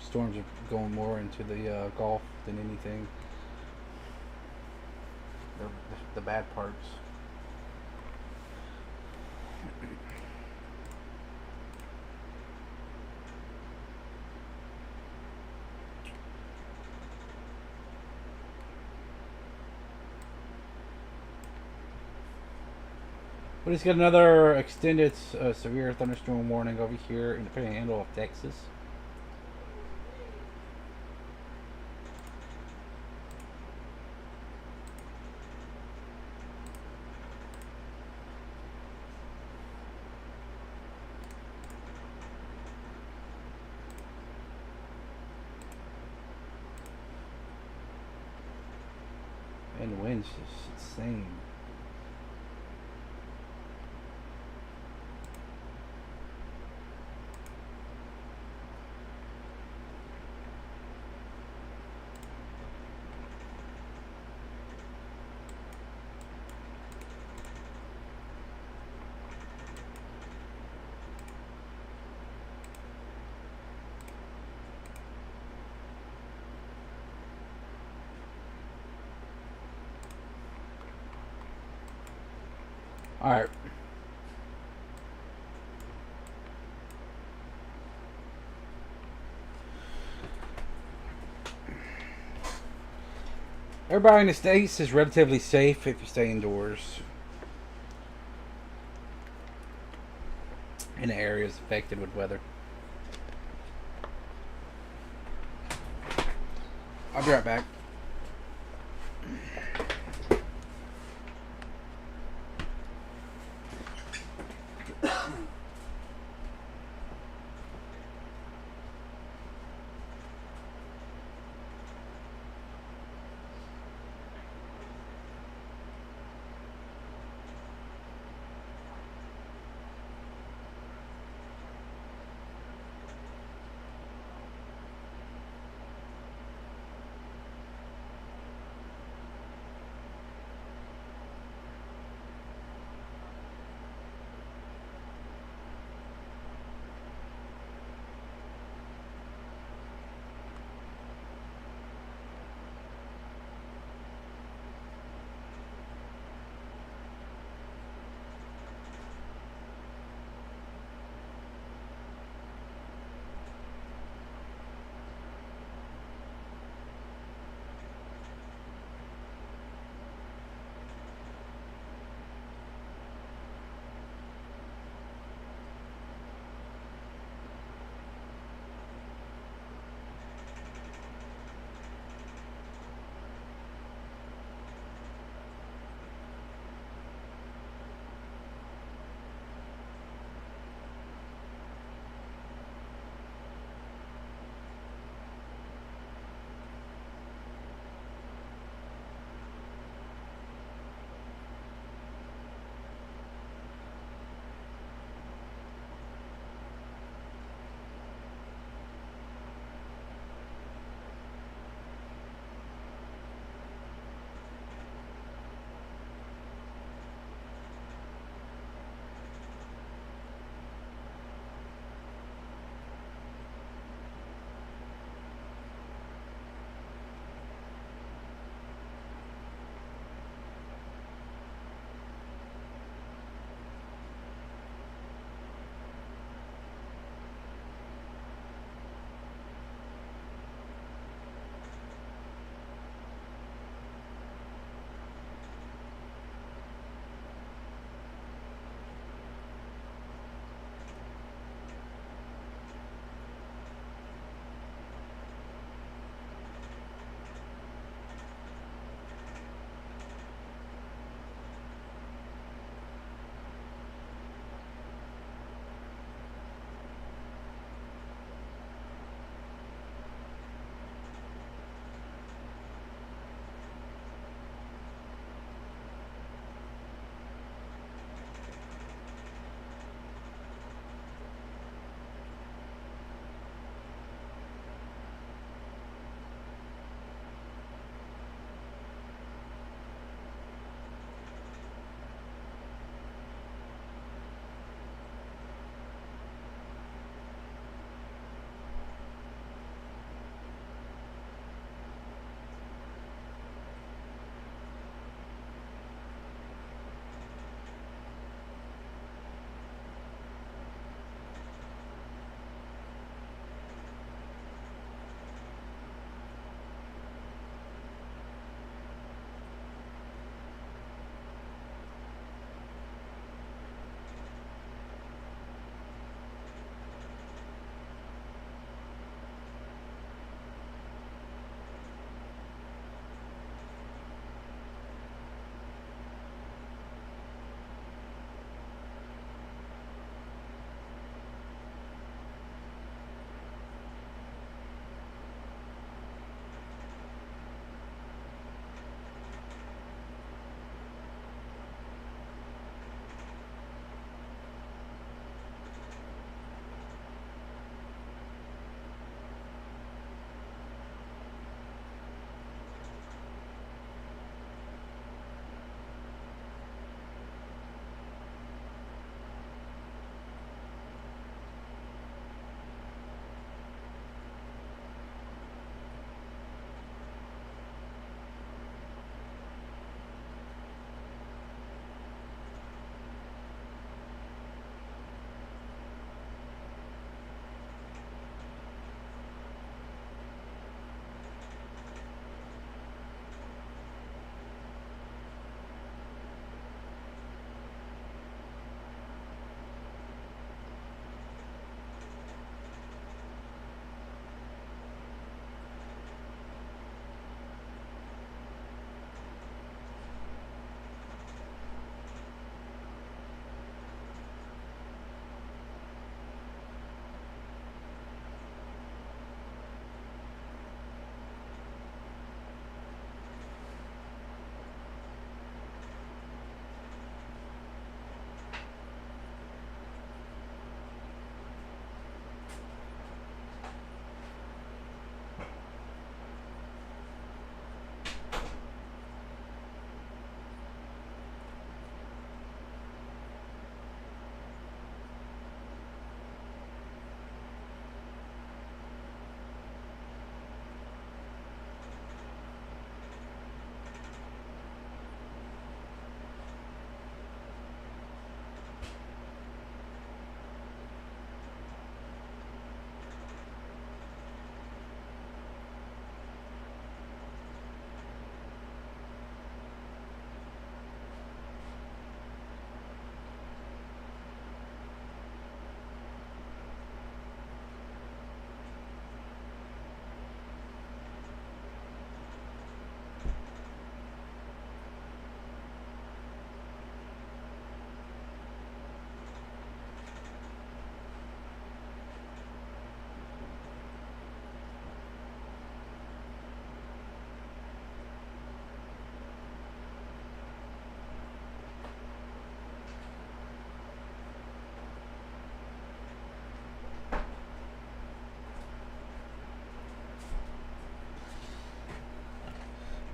Storms are going more into the Gulf than anything. The bad parts. We just got another extended severe thunderstorm warning over here in the panhandle of Texas. And the wind's just insane. All right. Everybody in the States is relatively safe if you stay indoors in the areas affected with weather. I'll be right back.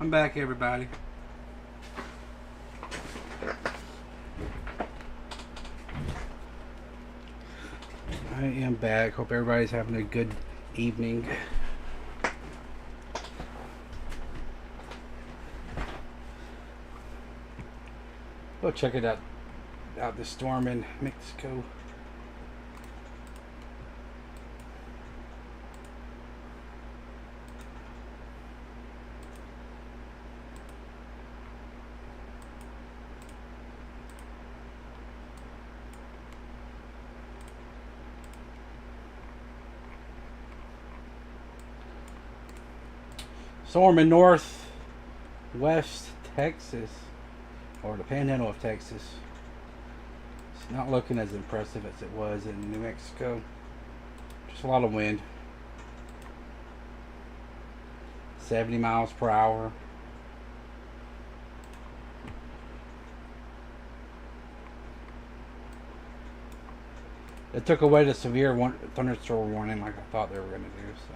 I'm back, everybody. I am back. Hope everybody's having a good evening. Go check it out. The storm in Mexico. Storm in northwest Texas, or the panhandle of Texas. It's not looking as impressive as it was in New Mexico. Just a lot of wind. 70 miles per hour. It took away the severe thunderstorm warning like I thought they were going to do, so.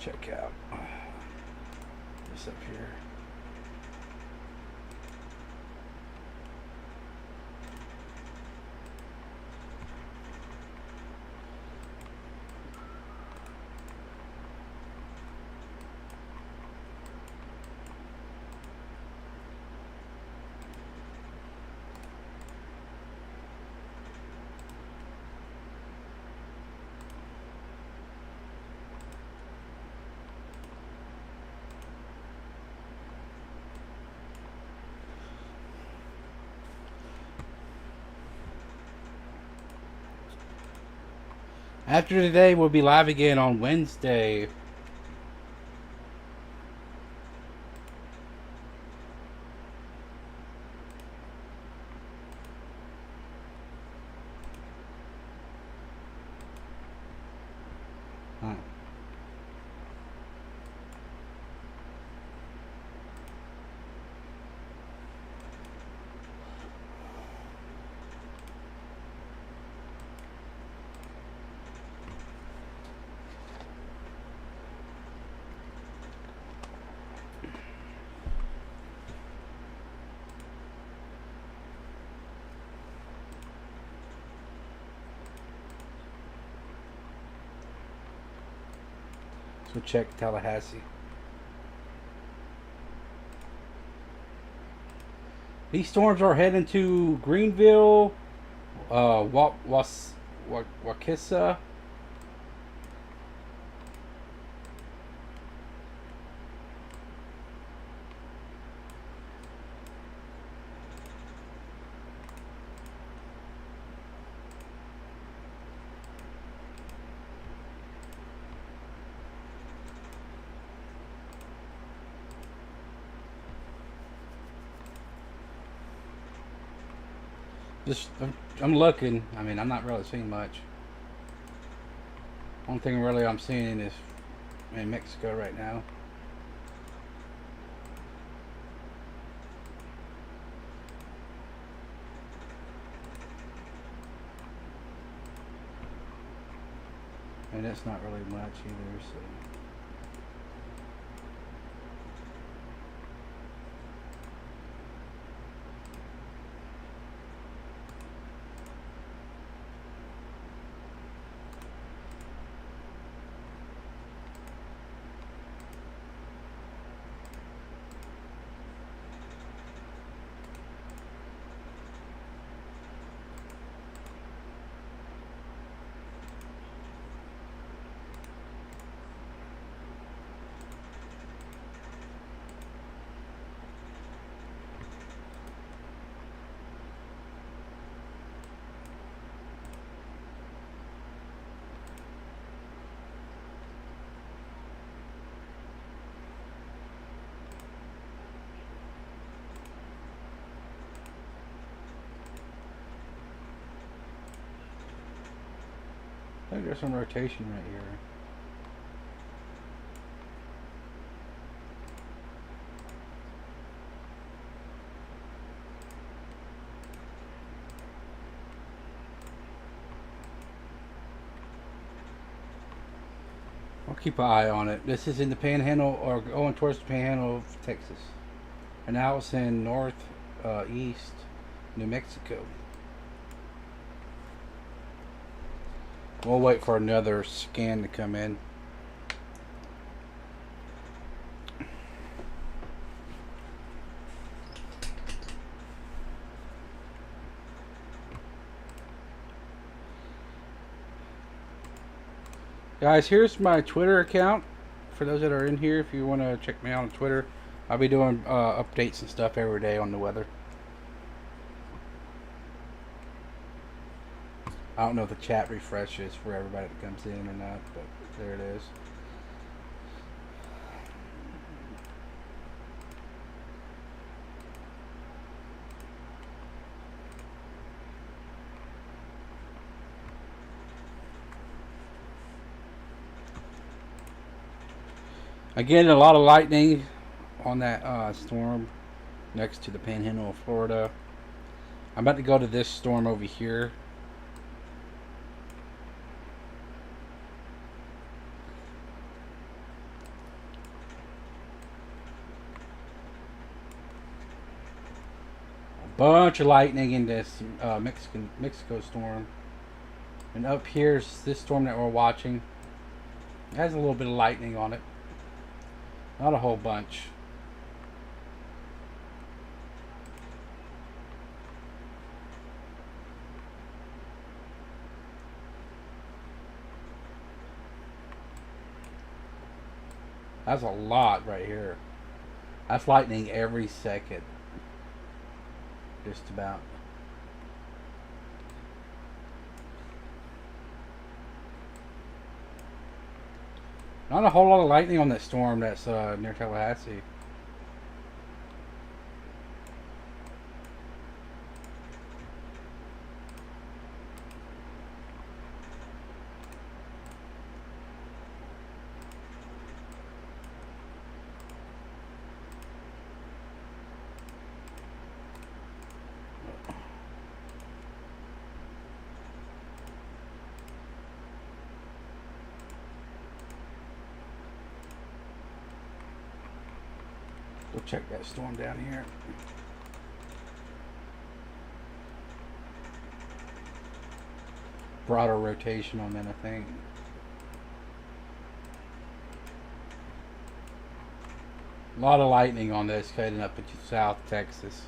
Check out this up here. After today, we'll be live again on Wednesday. Huh. So check Tallahassee. These storms are heading to Greenville, Waukesha. Just, I'm looking. I mean, I'm not really seeing much. Only thing really I'm seeing is in Mexico right now. And that's not really much either, so. I think there's some rotation right here. keep an eye on it. This is in the Panhandle, or going towards the Panhandle of Texas, and now it's in east New Mexico. We'll wait for another scan to come in. Guys, here's my Twitter account for those that are in here. If you want to check me out on Twitter, I'll be doing updates and stuff every day on the weather. I don't know if the chat refreshes for everybody that comes in or not, but there it is. Again, a lot of lightning on that storm next to the Panhandle of Florida. I'm about to go to this storm over here. A bunch of lightning in this Mexico storm. And up here's this storm that we're watching. It has a little bit of lightning on it. Not a whole bunch. That's a lot right here. That's lightning every second. Just about. Not a whole lot of lightning on that storm that's near Tallahassee. We'll check that storm down here. Broader rotation on that, I think. A lot of lightning on this heading up into South Texas.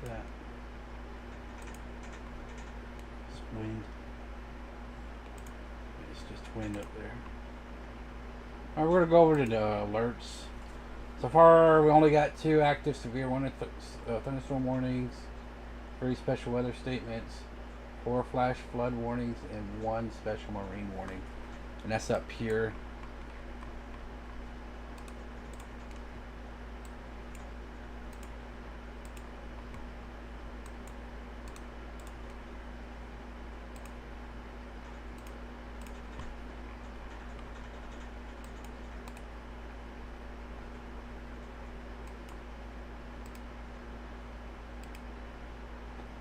That it's wind. It's just wind up there. Alright, we're gonna go over to the alerts. So far, we only got 2 active severe thunderstorm warnings, 3 special weather statements, 4 flash flood warnings, and 1 special marine warning. And that's up here.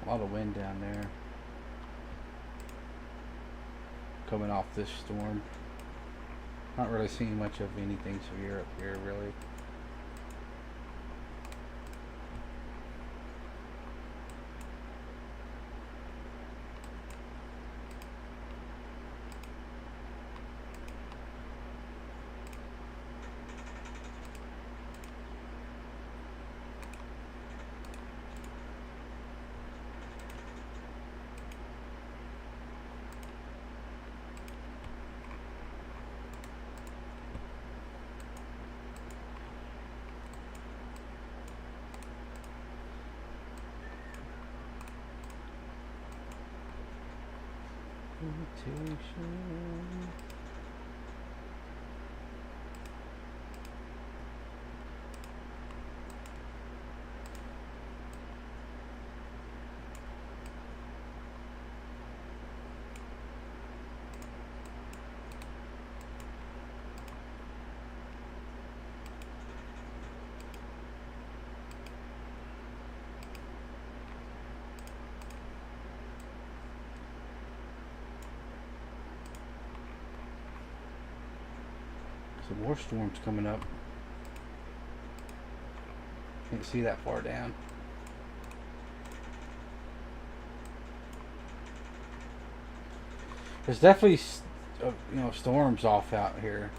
A lot of wind down there coming off this storm. Not really seeing much of anything severe up here, really. Location. Some more storms coming up. Can't see that far down. There's definitely, storms off out here.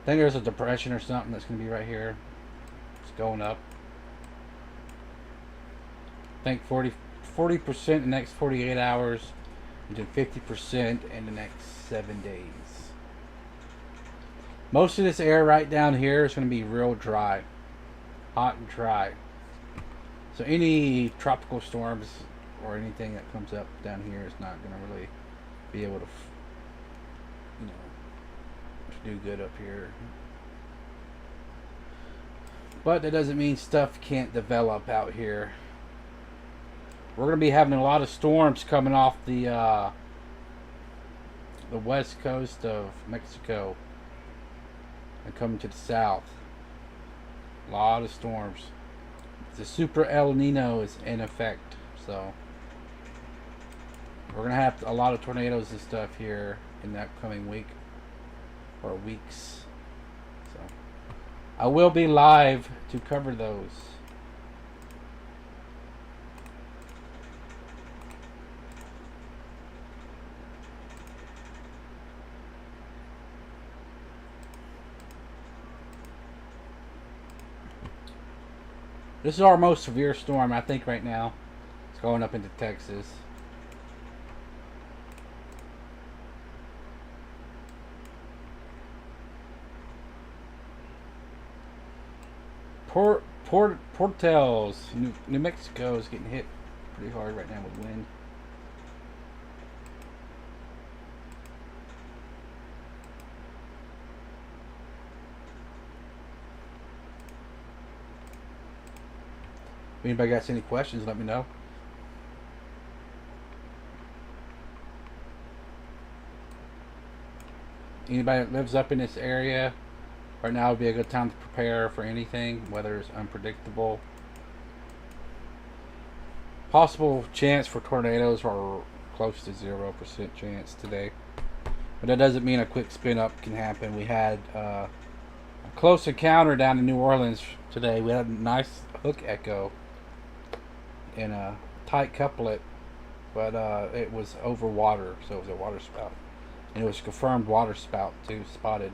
I think there's a depression or something that's going to be right here. It's going up. I think 40% in the next 48 hours, and then 50% in the next 7 days. Most of this air right down here is going to be real dry. Hot and dry. So any tropical storms or anything that comes up down here is not going to really be able to, do good up here. But that doesn't mean stuff can't develop out here. We're going to be having a lot of storms coming off the west coast of Mexico and coming to the south. A lot of storms. The Super El Nino is in effect, so we're going to have a lot of tornadoes and stuff here in the upcoming week or weeks. So I will be live to cover those. This is our most severe storm, I think, right now. It's going up into Texas. Portales, New Mexico is getting hit pretty hard right now with wind. If anybody got any questions, let me know. Anybody that lives up in this area, right now would be a good time to prepare for anything. Weather is unpredictable. Possible chance for tornadoes are close to 0% chance today. But that doesn't mean a quick spin up can happen. We had a close encounter down in New Orleans today. We had a nice hook echo in a tight couplet, but it was over water, so it was a water spout. And it was confirmed water spout too, spotted.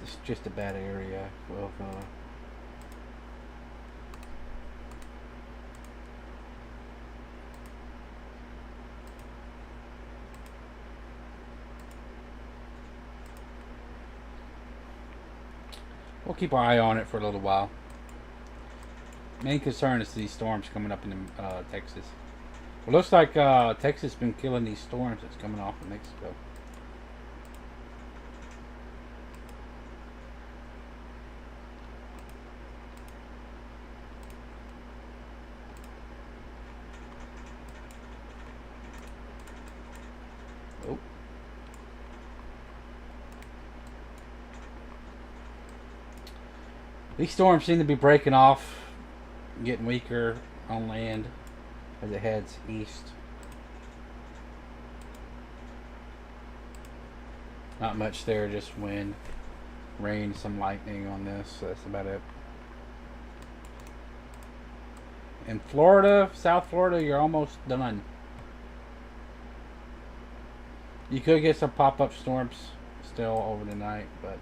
It's just a bad area of we'll keep our eye on it for a little while. Main concern is these storms coming up in Texas. It looks like Texas has been killing these storms that's coming off of Mexico. Oh. These storms seem to be breaking off, getting weaker on land as it heads east. Not much there, just wind, rain, some lightning on this. So that's about it. In Florida, South Florida, you're almost done. You could get some pop-up storms still over the night, but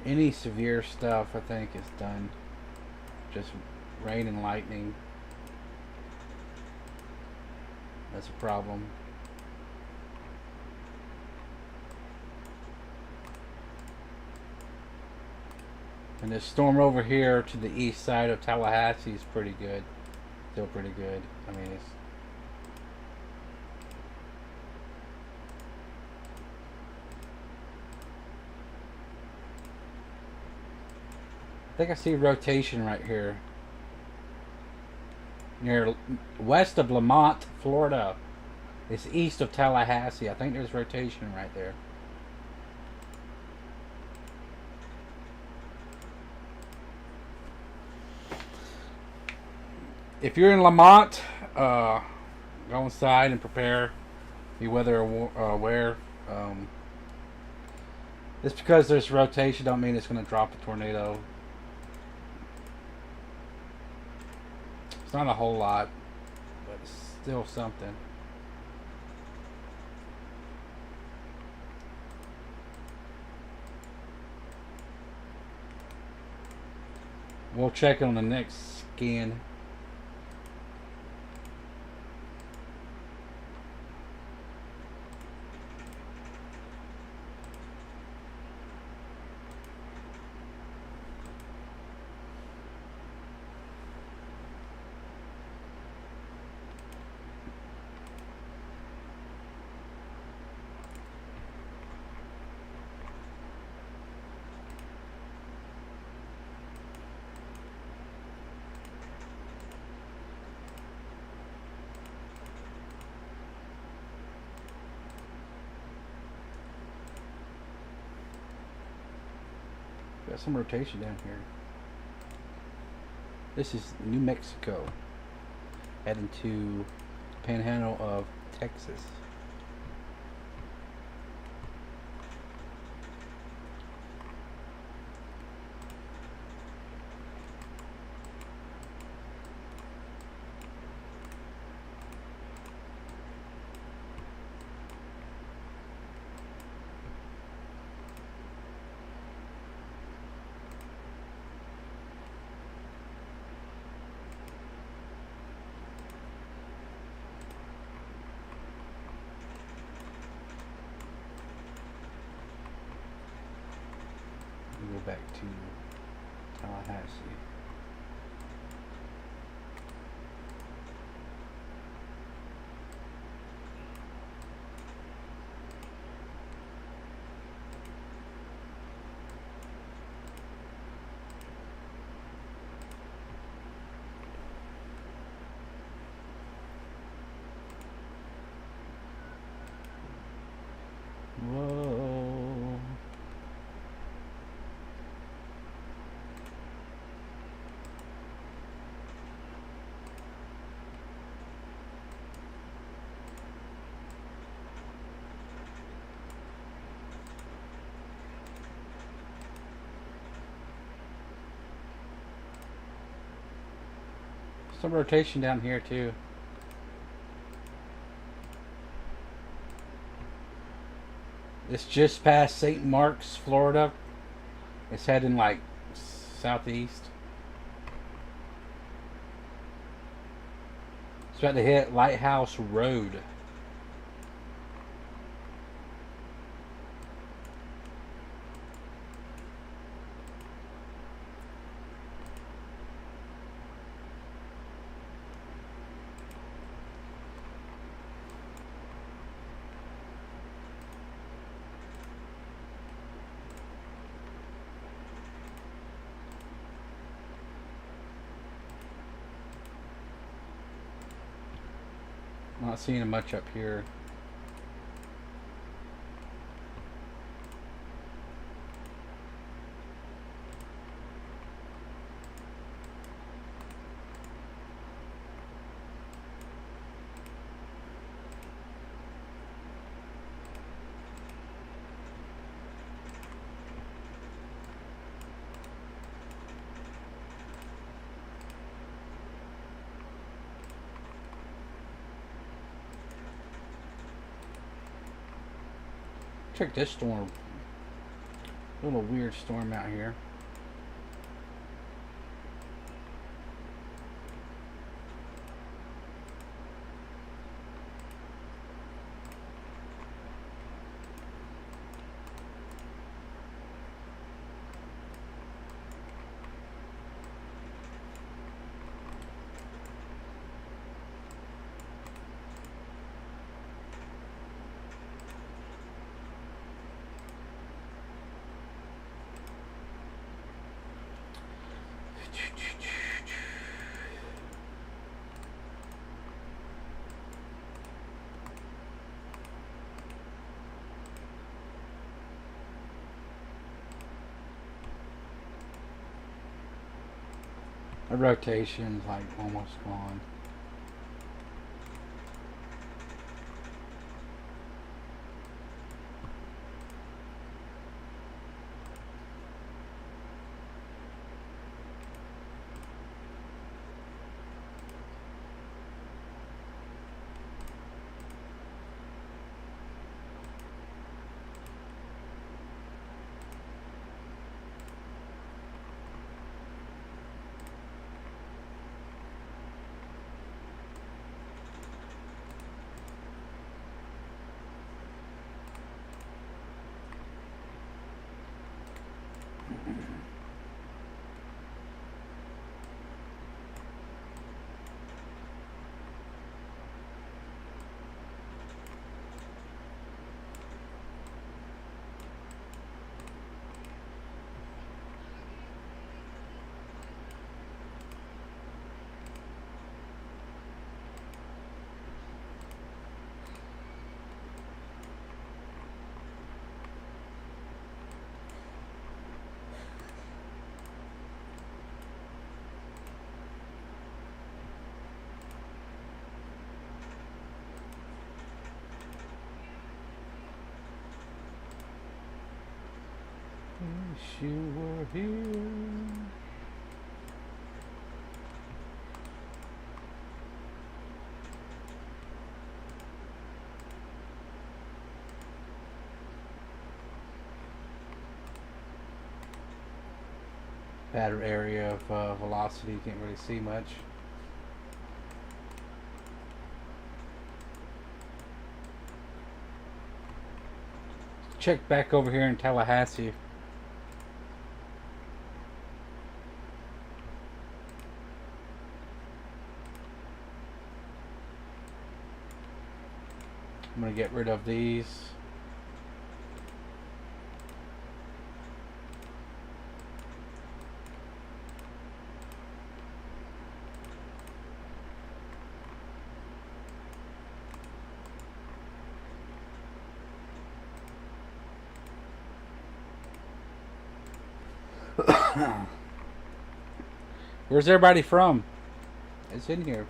any severe stuff I think is done. Just rain and lightning. That's a problem. And this storm over here to the east side of Tallahassee is pretty good. Still pretty good. I mean, it's I think I see rotation right here. Near west of Lamont, Florida. It's east of Tallahassee. I think there's rotation right there. If you're in Lamont, go inside and prepare. Be weather aware. Just because there's rotation don't mean it's going to drop a tornado. It's not a whole lot, but it's still something. We'll check on the next scan. Got some rotation down here. This is New Mexico, heading to Panhandle of Texas. Go back to Tallahassee. Whoa. Some rotation down here too. It's just past St. Mark's, Florida. It's heading like southeast. It's about to hit Lighthouse Road. Not seeing much up here. Check this storm. A little weird storm out here. The rotation's like almost gone. Wish you were here. Bad area of velocity, can't really see much. Check back over here in Tallahassee. I'm going to get rid of these. Where's everybody from? It's in here.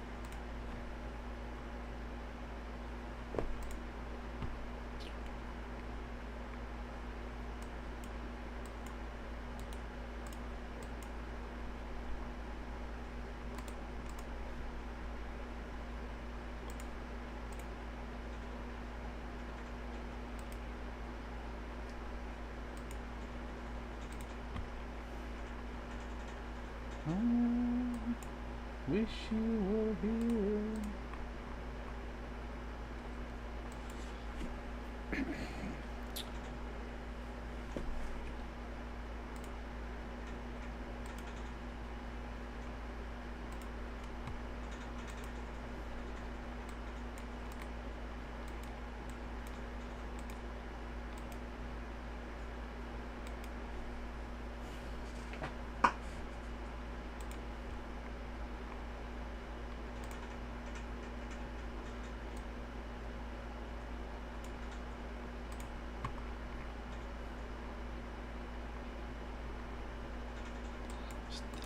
Wish you were here.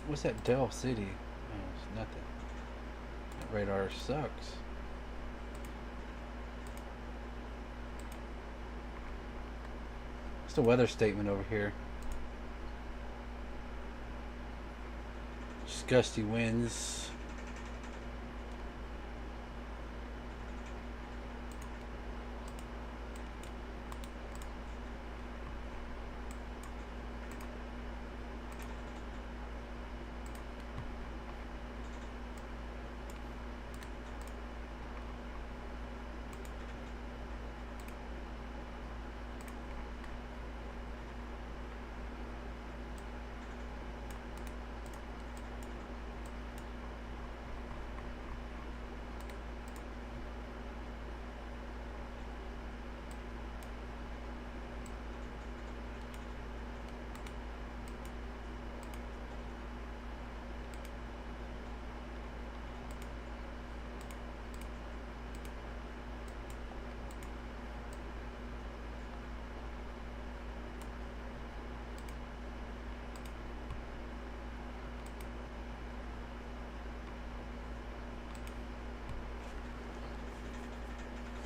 What's that Dell City? Oh, it's nothing. That radar sucks. What's the weather statement over here? Just gusty winds.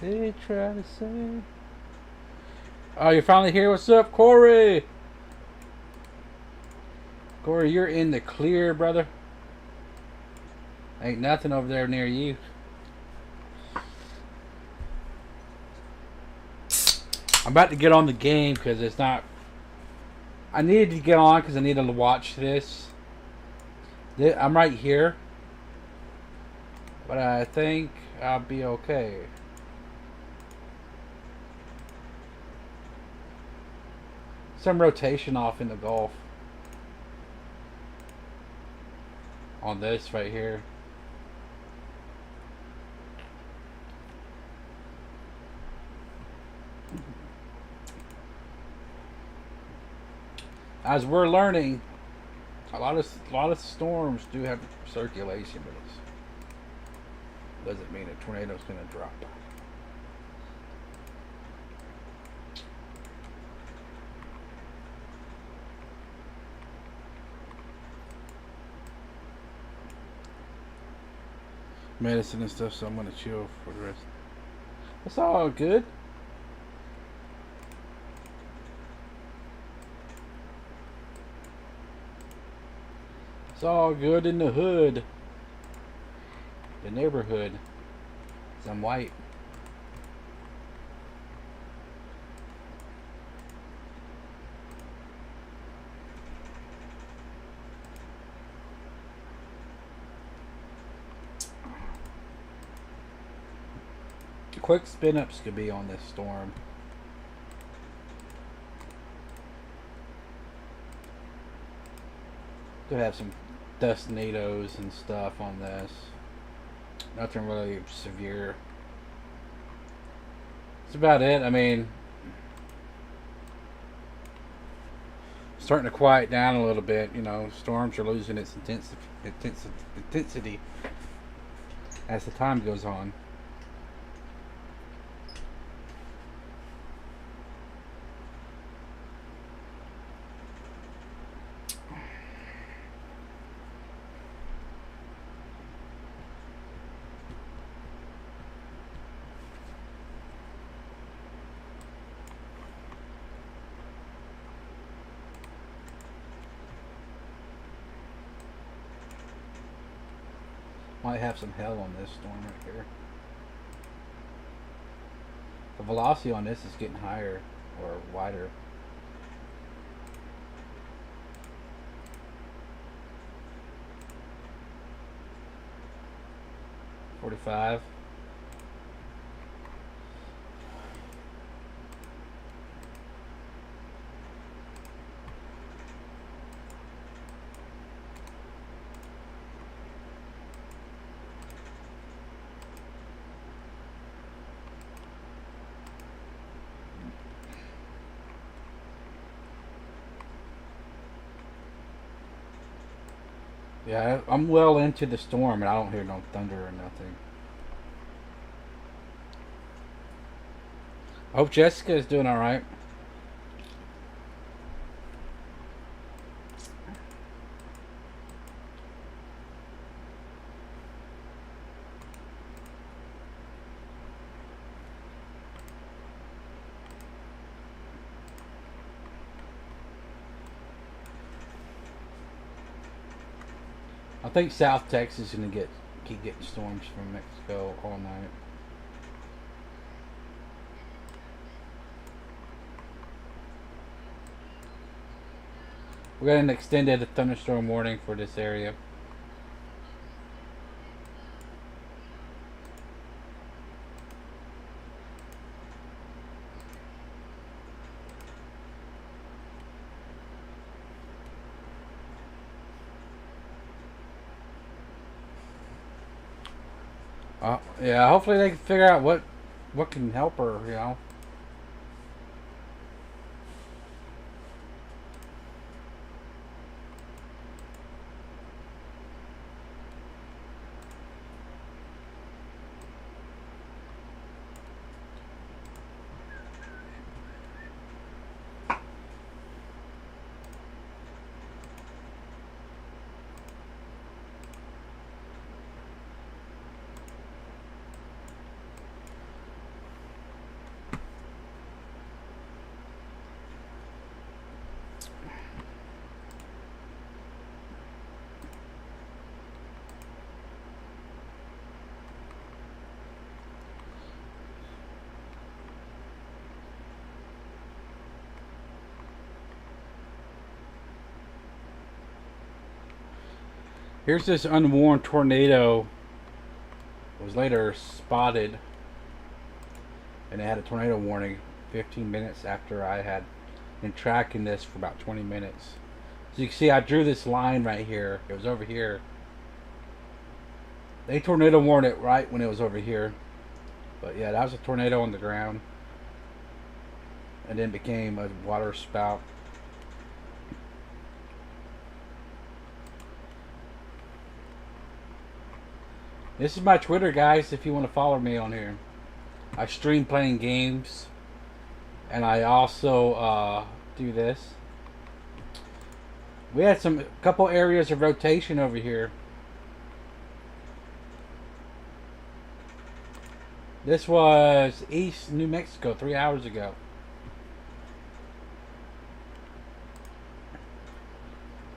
They try to say. Oh, you're finally here. What's up, Corey? Corey, you're in the clear, brother. Ain't nothing over there near you. I'm about to get on the game because it's not. I needed to get on because I needed to watch this. I'm right here. But I think I'll be okay. Some rotation off in the Gulf. On this right here. As we're learning, a lot of storms do have circulation, but it doesn't mean a tornado's going to drop. Medicine and stuff, so I'm going to chill for the rest. It's all good. It's all good in the hood. The neighborhood. 'Cause I'm white. Quick spin ups could be on this storm. Could have some dust tornadoes and stuff on this. Nothing really severe. That's about it. I mean, starting to quiet down a little bit. You know, storms are losing its intensity as the time goes on. Might have some hell on this storm right here. The velocity on this is getting higher or wider. .45. Yeah, I'm well into the storm and I don't hear no thunder or nothing. I hope Jessica is doing alright. I think South Texas is gonna keep getting storms from Mexico all night. We got an extended thunderstorm warning for this area. Yeah, hopefully they can figure out what can help her, you know. Here's this unwarned tornado. It was later spotted, and it had a tornado warning 15 minutes after I had been tracking this for about 20 minutes. So you can see I drew this line right here. It was over here. They tornado warned it right when it was over here. But yeah, that was a tornado on the ground. And then became a water spout. This is my Twitter, guys, if you want to follow me on here. I stream playing games. And I also do this. We had a couple areas of rotation over here. This was East New Mexico 3 hours ago.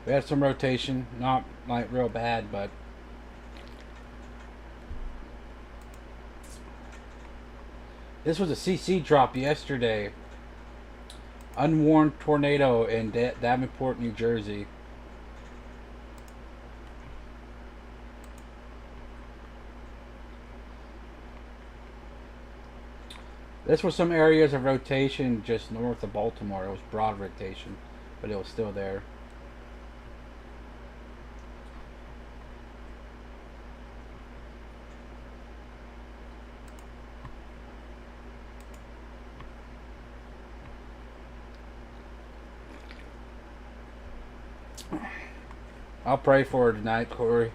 We had some rotation, not like real bad, but this was a CC drop yesterday. Unwarned tornado in Davenport, New Jersey. This was some areas of rotation just north of Baltimore. It was broad rotation, but it was still there. I'll pray for her tonight, Corey.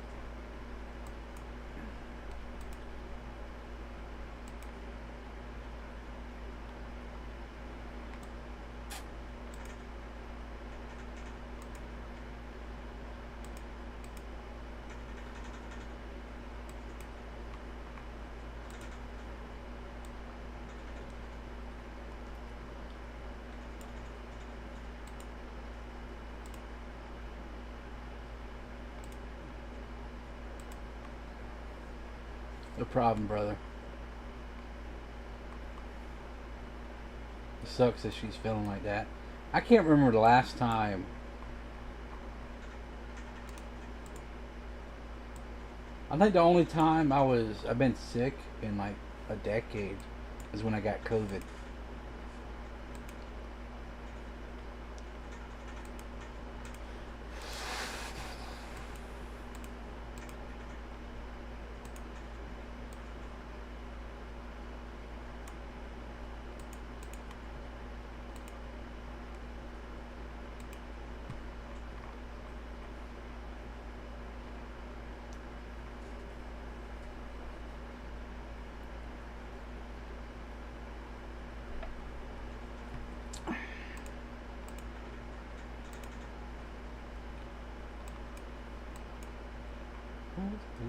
No problem, brother. It sucks that she's feeling like that. I can't remember the last time. I think the only time I've been sick in like a decade is when I got COVID.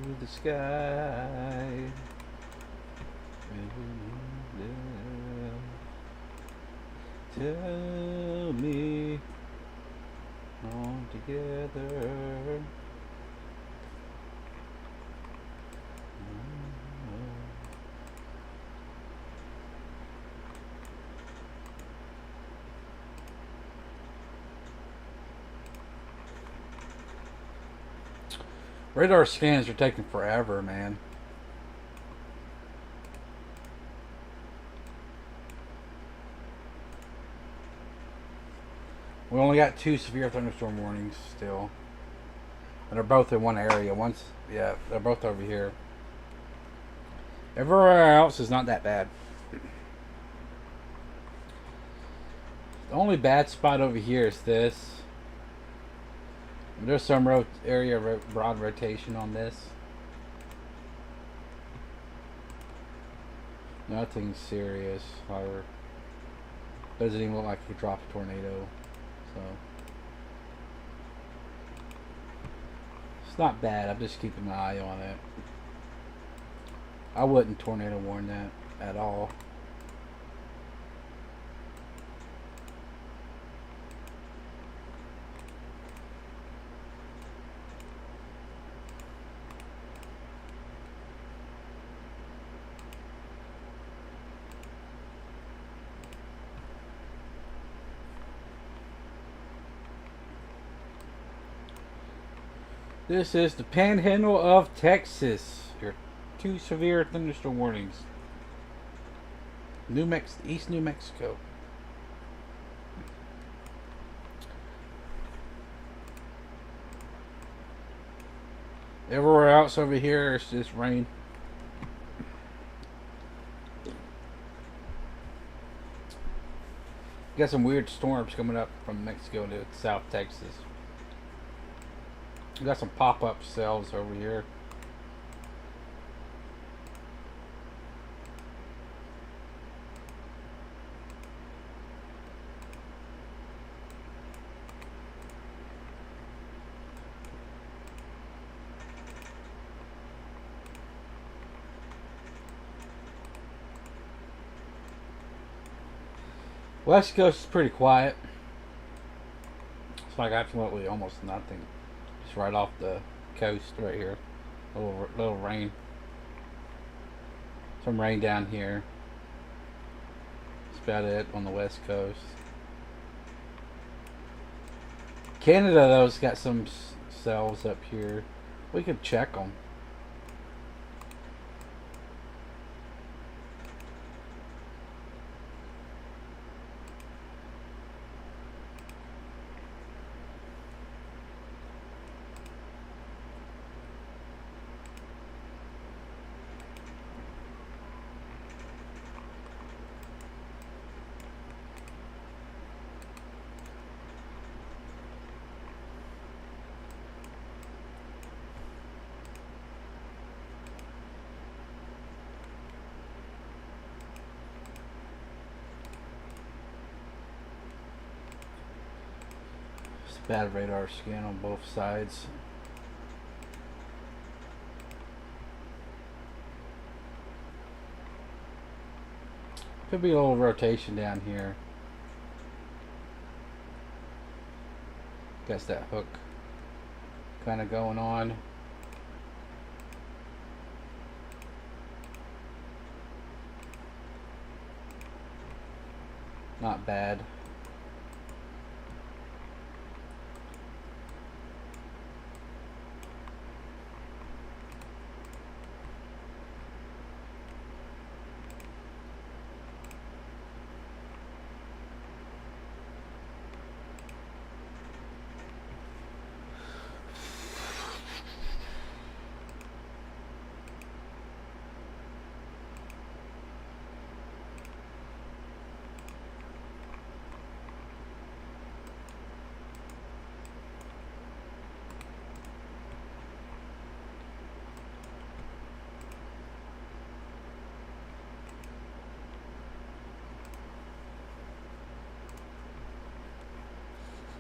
Through the sky, tell me on together. Radar scans are taking forever, man. We only got 2 severe thunderstorm warnings still. And they're both in one area. Yeah, they're both over here. Everywhere else is not that bad. The only bad spot over here is this. There's some broad rotation on this. Nothing serious. Or doesn't even look like it dropped a tornado. So it's not bad. I'm just keeping an eye on it. I wouldn't tornado warn that at all. This is the Panhandle of Texas. Your 2 severe thunderstorm warnings. East New Mexico. Everywhere else over here, it's just rain. Got some weird storms coming up from Mexico to South Texas. We got some pop-up cells over here. West Coast is pretty quiet. It's like absolutely almost nothing. Just right off the coast right here. Little rain. Some rain down here. That's about it on the West Coast. Canada though's got some cells up here. We could check them. Bad radar scan on both sides. Could be a little rotation down here. Guess that hook kind of going on. Not bad.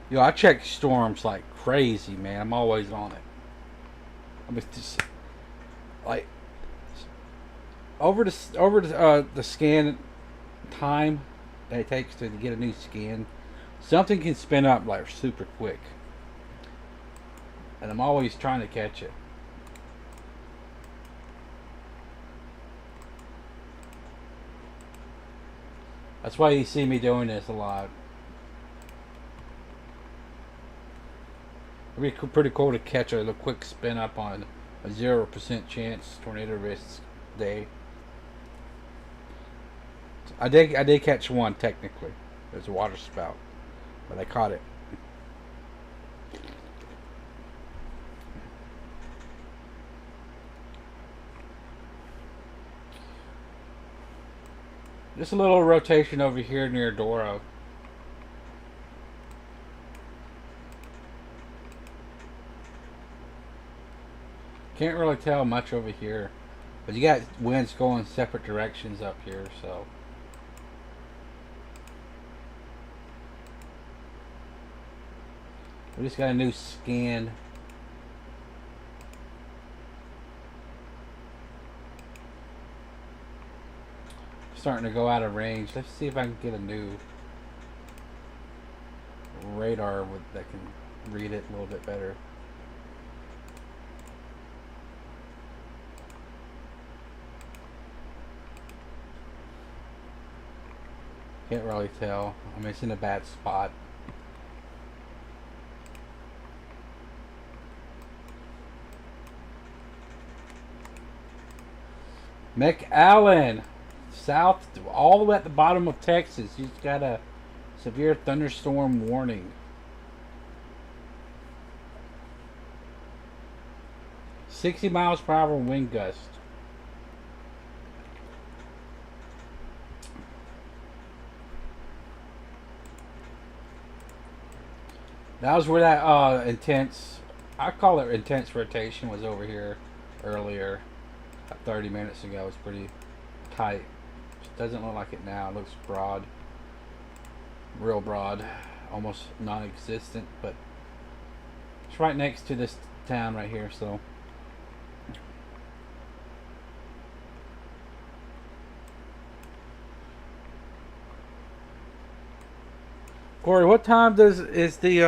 Yo, I check storms like crazy, man. I'm always on it. I mean, just like the scan time that it takes to get a new scan. Something can spin up like super quick, and I'm always trying to catch it. That's why you see me doing this a lot. It'd be pretty cool to catch a quick spin up on a 0% chance tornado risk day. I did catch one technically. There's a water spout, but I caught it. Just a little rotation over here near Doro. Can't really tell much over here, but you got winds going separate directions up here, so we just got a new scan. Starting to go out of range. Let's see if I can get a new radar that can read it a little bit better. Can't really tell. I mean, it's in a bad spot. McAllen, south, all the way at the bottom of Texas. He's got a severe thunderstorm warning. 60 miles per hour wind gust. That was where that intense, I call it intense rotation, was over here earlier. 30 minutes ago. It's pretty tight. It doesn't look like it now. It looks broad. Real broad. Almost non-existent, but it's right next to this town right here, so. Corey, what time is the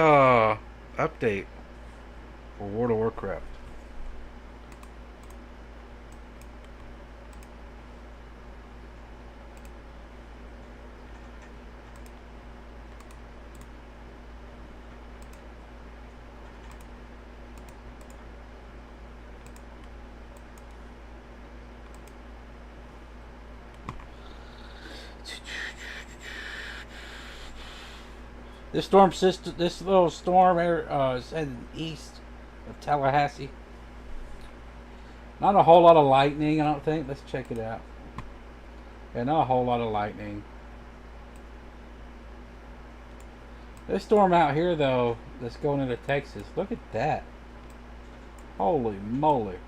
update for World of Warcraft? This storm system, this little storm is heading east of Tallahassee. Not a whole lot of lightning, I don't think. Let's check it out. Yeah, not a whole lot of lightning. This storm out here, though, that's going into Texas. Look at that. Holy moly.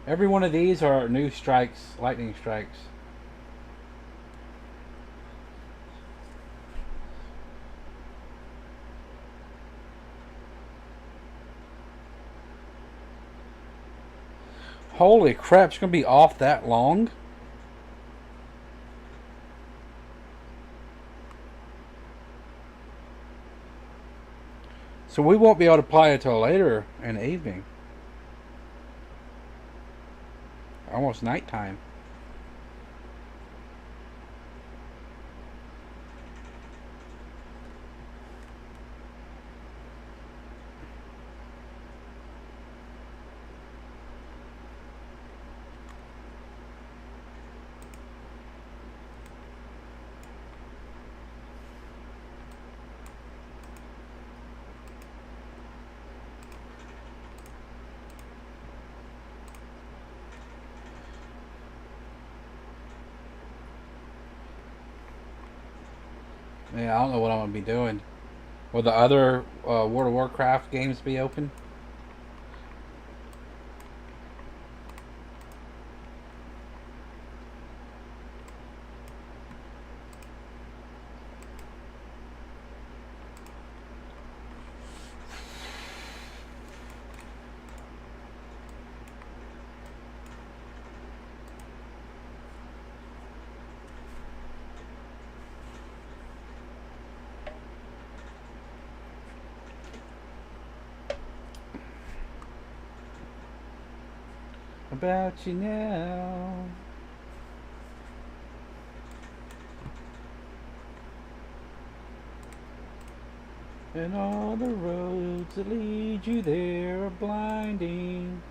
Every one of these are new strikes, lightning strikes. Holy crap, it's going to be off that long? So we won't be able to play it till later in the evening. Almost nighttime. Yeah, I don't know what I'm going to be doing. Will the other World of Warcraft games be open? About you now. And all the roads that lead you there are blinding.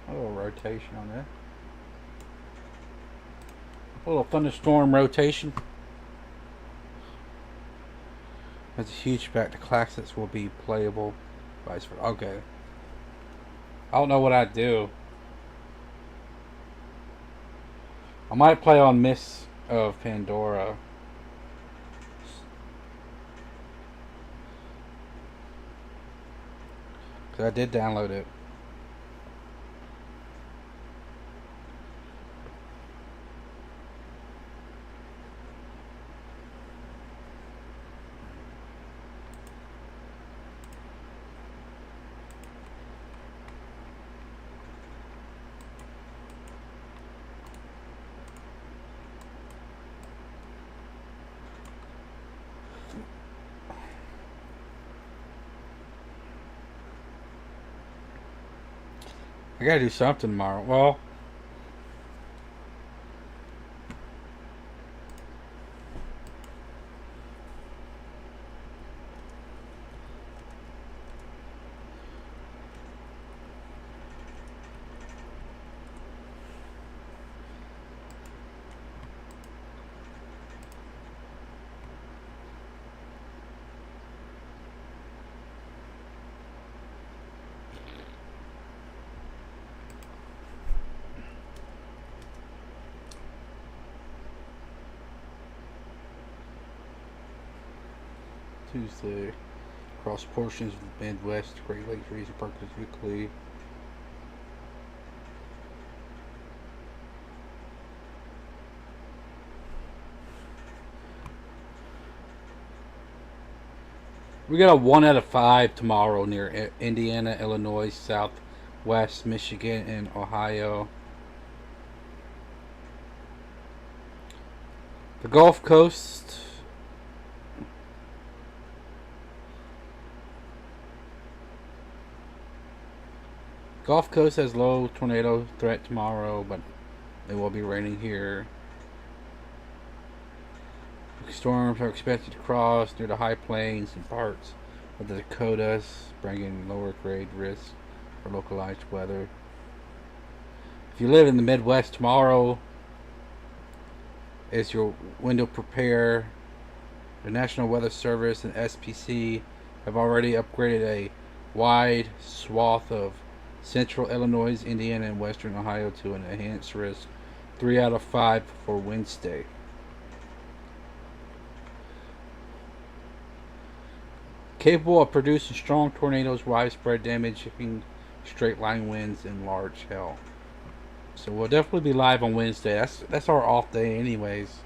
A little rotation on that. A little thunderstorm rotation. That's a huge back. The classics will be playable. Vice versa. Okay. I don't know what I'd do. I might play on Miss of Pandora. Because I did download it. I gotta do something tomorrow. Well, Tuesday. Across portions of the Midwest, Great Lakes region particularly. We got a 1 out of 5 tomorrow near Indiana, Illinois, Southwest Michigan, and Ohio. The Gulf Coast. Gulf Coast has low tornado threat tomorrow, but it will be raining here. Storms are expected to cross near the high plains and parts of the Dakotas, bringing lower grade risk for localized weather. If you live in the Midwest, tomorrow is your window to prepare. The National Weather Service and SPC have already upgraded a wide swath of central Illinois, Indiana, and western Ohio to an enhanced risk 3 out of 5 for Wednesday. Capable of producing strong tornadoes, widespread damage, straight line winds, and large hail. So we'll definitely be live on Wednesday. That's our off day, anyways.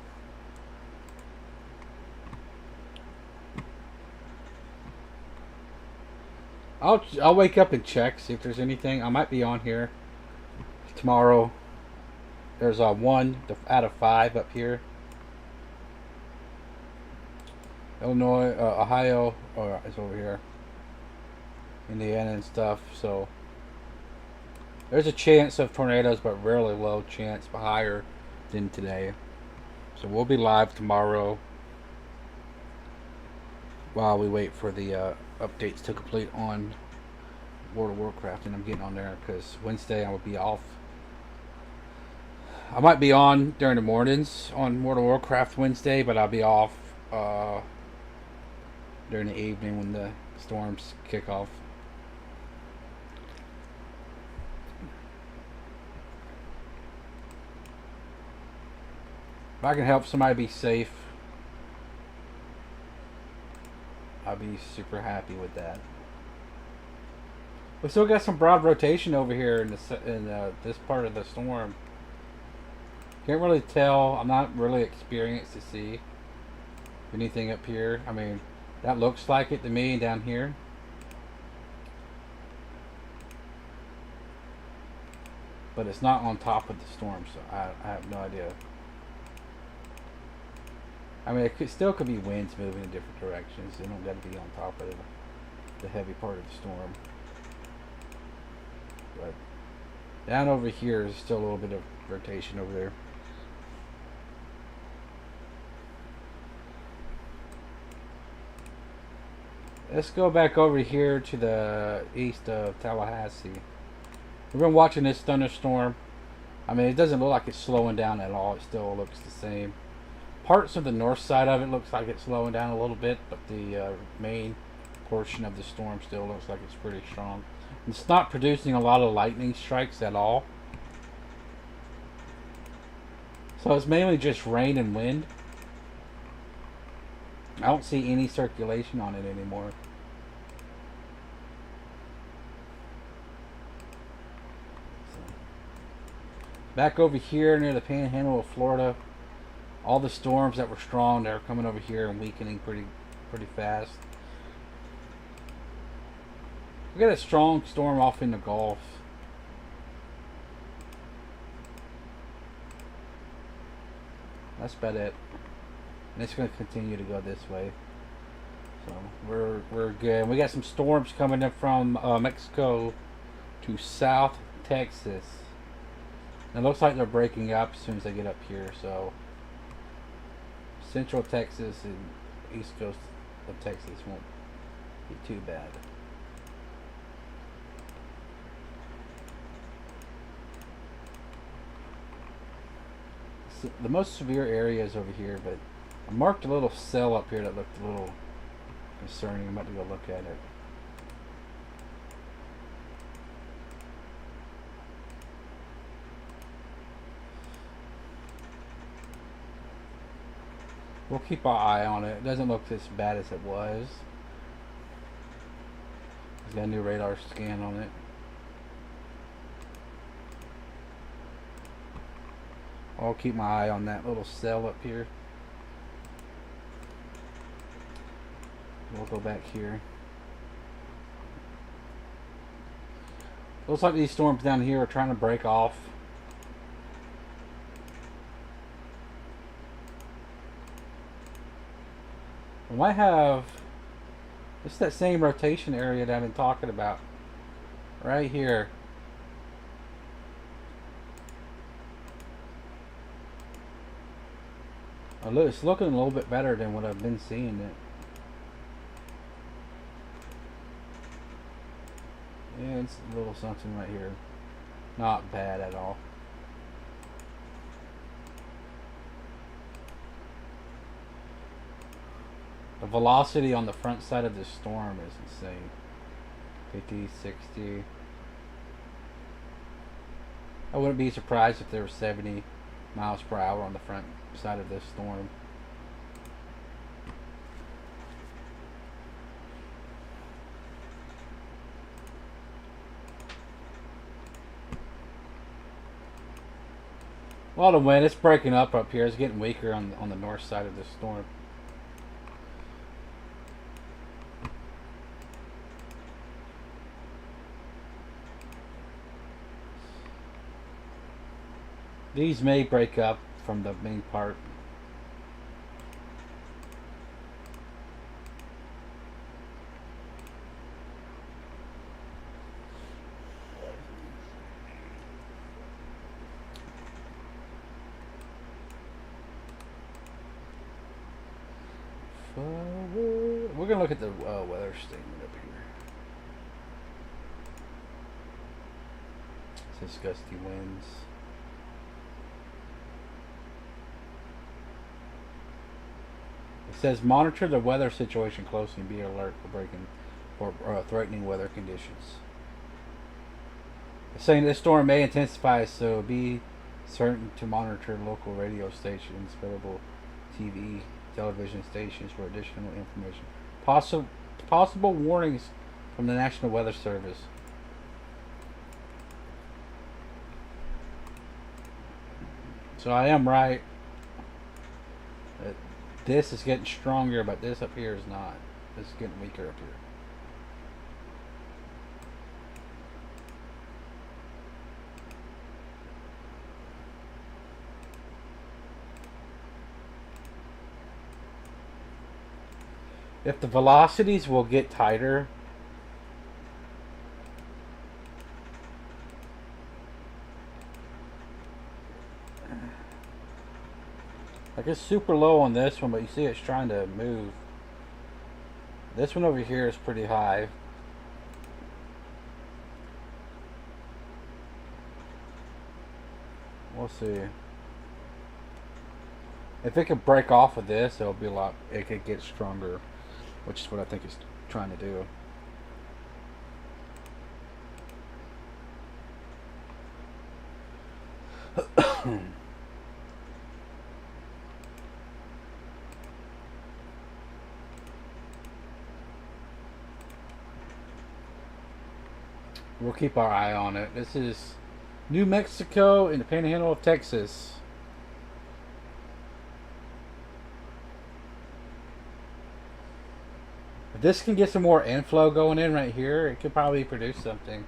I'll wake up and check, see if there's anything. I might be on here tomorrow. There's a 1 out of 5 up here. Illinois, Ohio is over here. Indiana and stuff. So there's a chance of tornadoes, but really low chance, but higher than today. So we'll be live tomorrow while we wait for the updates to complete on World of Warcraft, and I'm getting on there because Wednesday I will be off. I might be on during the mornings on World of Warcraft Wednesday, but I'll be off during the evening when the storms kick off. If I can help somebody be safe, I'll be super happy with that. We still got some broad rotation over here in this part of the storm. Can't really tell. I'm not really experienced to see anything up here. I mean, that looks like it to me down here. But it's not on top of the storm, so I have no idea. I mean, it still could be winds moving in different directions. They don't got to be on top of the heavy part of the storm. But down over here is still a little bit of rotation over there. Let's go back over here to the east of Tallahassee. We've been watching this thunderstorm. I mean, it doesn't look like it's slowing down at all. It still looks the same. Parts of the north side of it looks like it's slowing down a little bit, but the main portion of the storm still looks like it's pretty strong. It's not producing a lot of lightning strikes at all. So it's mainly just rain and wind. I don't see any circulation on it anymore. So, back over here near the panhandle of Florida, all the storms that were strong, they're coming over here and weakening pretty fast. We got a strong storm off in the Gulf. That's about it. And it's going to continue to go this way. So we're good. We got some storms coming in from Mexico to South Texas. And it looks like they're breaking up as soon as they get up here. So Central Texas and East Coast of Texas won't be too bad. So the most severe area is over here, but I marked a little cell up here that looked a little concerning. I'm about to go look at it. We'll keep our eye on it. It doesn't look as bad as it was. It's got a new radar scan on it. I'll keep my eye on that little cell up here. We'll go back here. Looks like these storms down here are trying to break off. We might have... It's that same rotation area that I've been talking about. Right here. It's looking a little bit better than what I've been seeing it. Yeah, it's a little something right here. Not bad at all. The velocity on the front side of this storm is insane. 50, 60. I wouldn't be surprised if there were 70 miles per hour on the front side of this storm. A lot of wind. It's breaking up here. It's getting weaker on the north side of this storm. These may break up from the main part. We're going to look at the weather statement up here. It says gusty winds. It says monitor the weather situation closely and be alert for threatening weather conditions. It's saying this storm may intensify, so be certain to monitor local radio stations, available television stations for additional information. Possible warnings from the National Weather Service. So I am right. This is getting stronger, but this up here is not. This is getting weaker up here. If the velocities will get tighter, like it's super low on this one, but you see it's trying to move. This one over here is pretty high. We'll see. If it could break off of this, it'll be a lot. It could get stronger, which is what I think it's trying to do. We'll keep our eye on it. This is New Mexico and the Panhandle of Texas. If this can get some more inflow going in right here, it could probably produce something.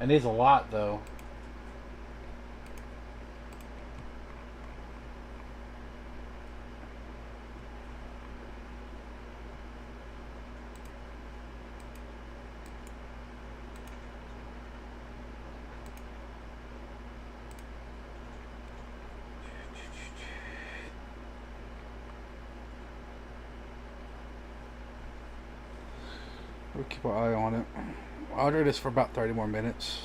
It needs a lot though. We'll keep our eye on it. I'll do this for about 30 more minutes.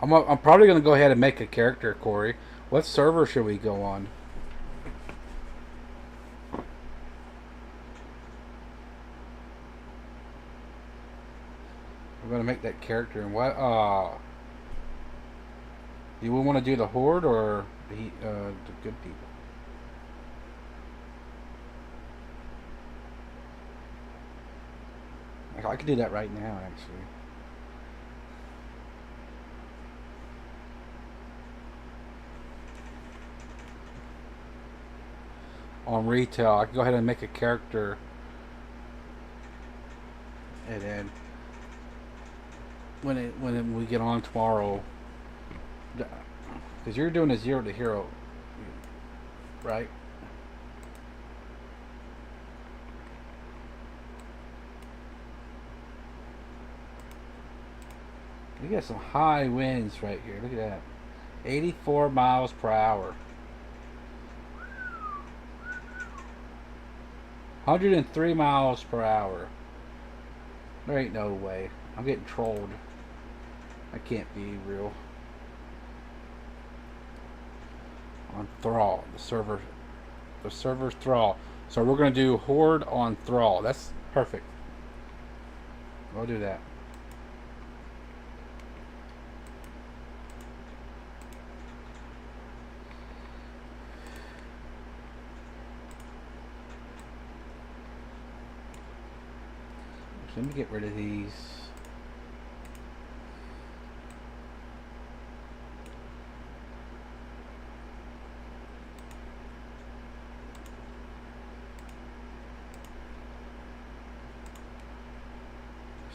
I'm probably going to go ahead and make a character, Corey. What server should we go on? We're going to make that character and what? Do we want to do the horde or the good people? I could do that right now, actually. On retail, I can go ahead and make a character, and then when we get on tomorrow, because you're doing a 0 to hero, right? We got some high winds right here. Look at that, 84 miles per hour, 103 miles per hour. There ain't no way. I'm getting trolled. I can't be real. On Thrall, the server's Thrall. So we're gonna do Horde on Thrall. That's perfect. We'll do that. Let me get rid of these.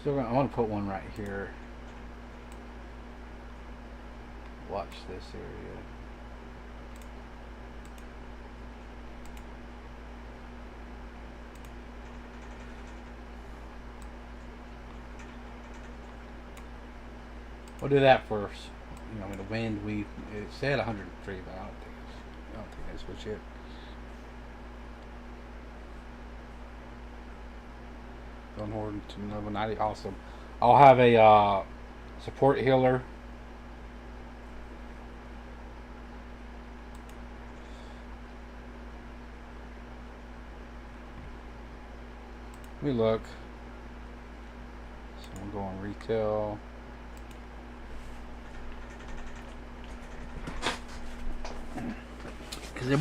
I want to put one right here. Watch this area. We'll do that first. You know, the wind, it said 103, but I don't think that's what's it. Going Horde to level 90, awesome. I'll have a support healer. Let me look. So I'm going retail. Because it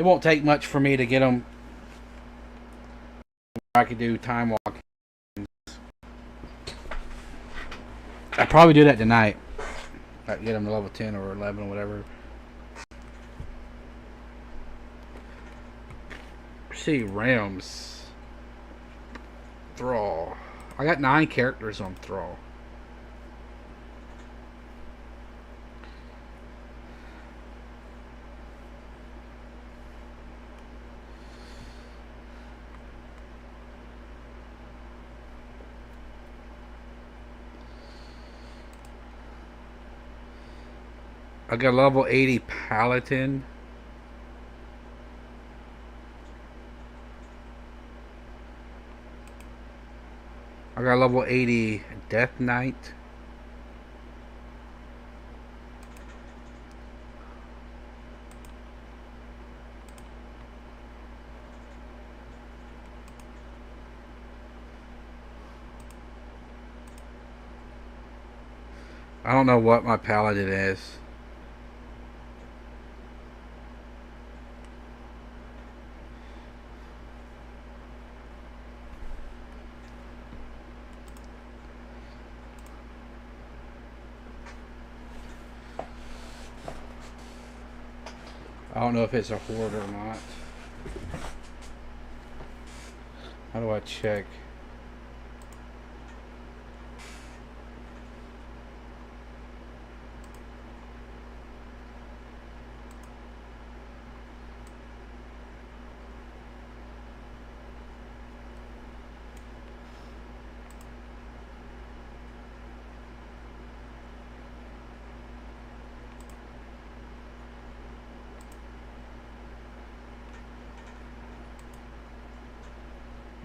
won't take much for me to get them. I could do time walking. I'd probably do that tonight. I get them to level 10 or 11 or whatever. See, Rams. Thrall. I got 9 characters on Thrall. I got level 80 Paladin. I got level 80 Death Knight. I don't know what my Paladin is. I don't know if it's a horde or not. How do I check?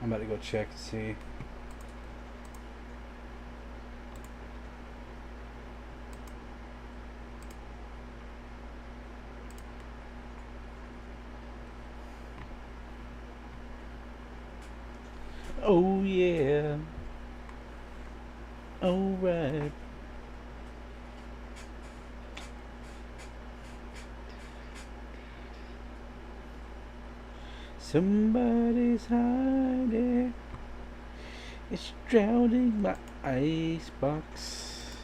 I'm about to go check and see. Oh yeah. All right. Somebody's hiding. It's drowning my icebox.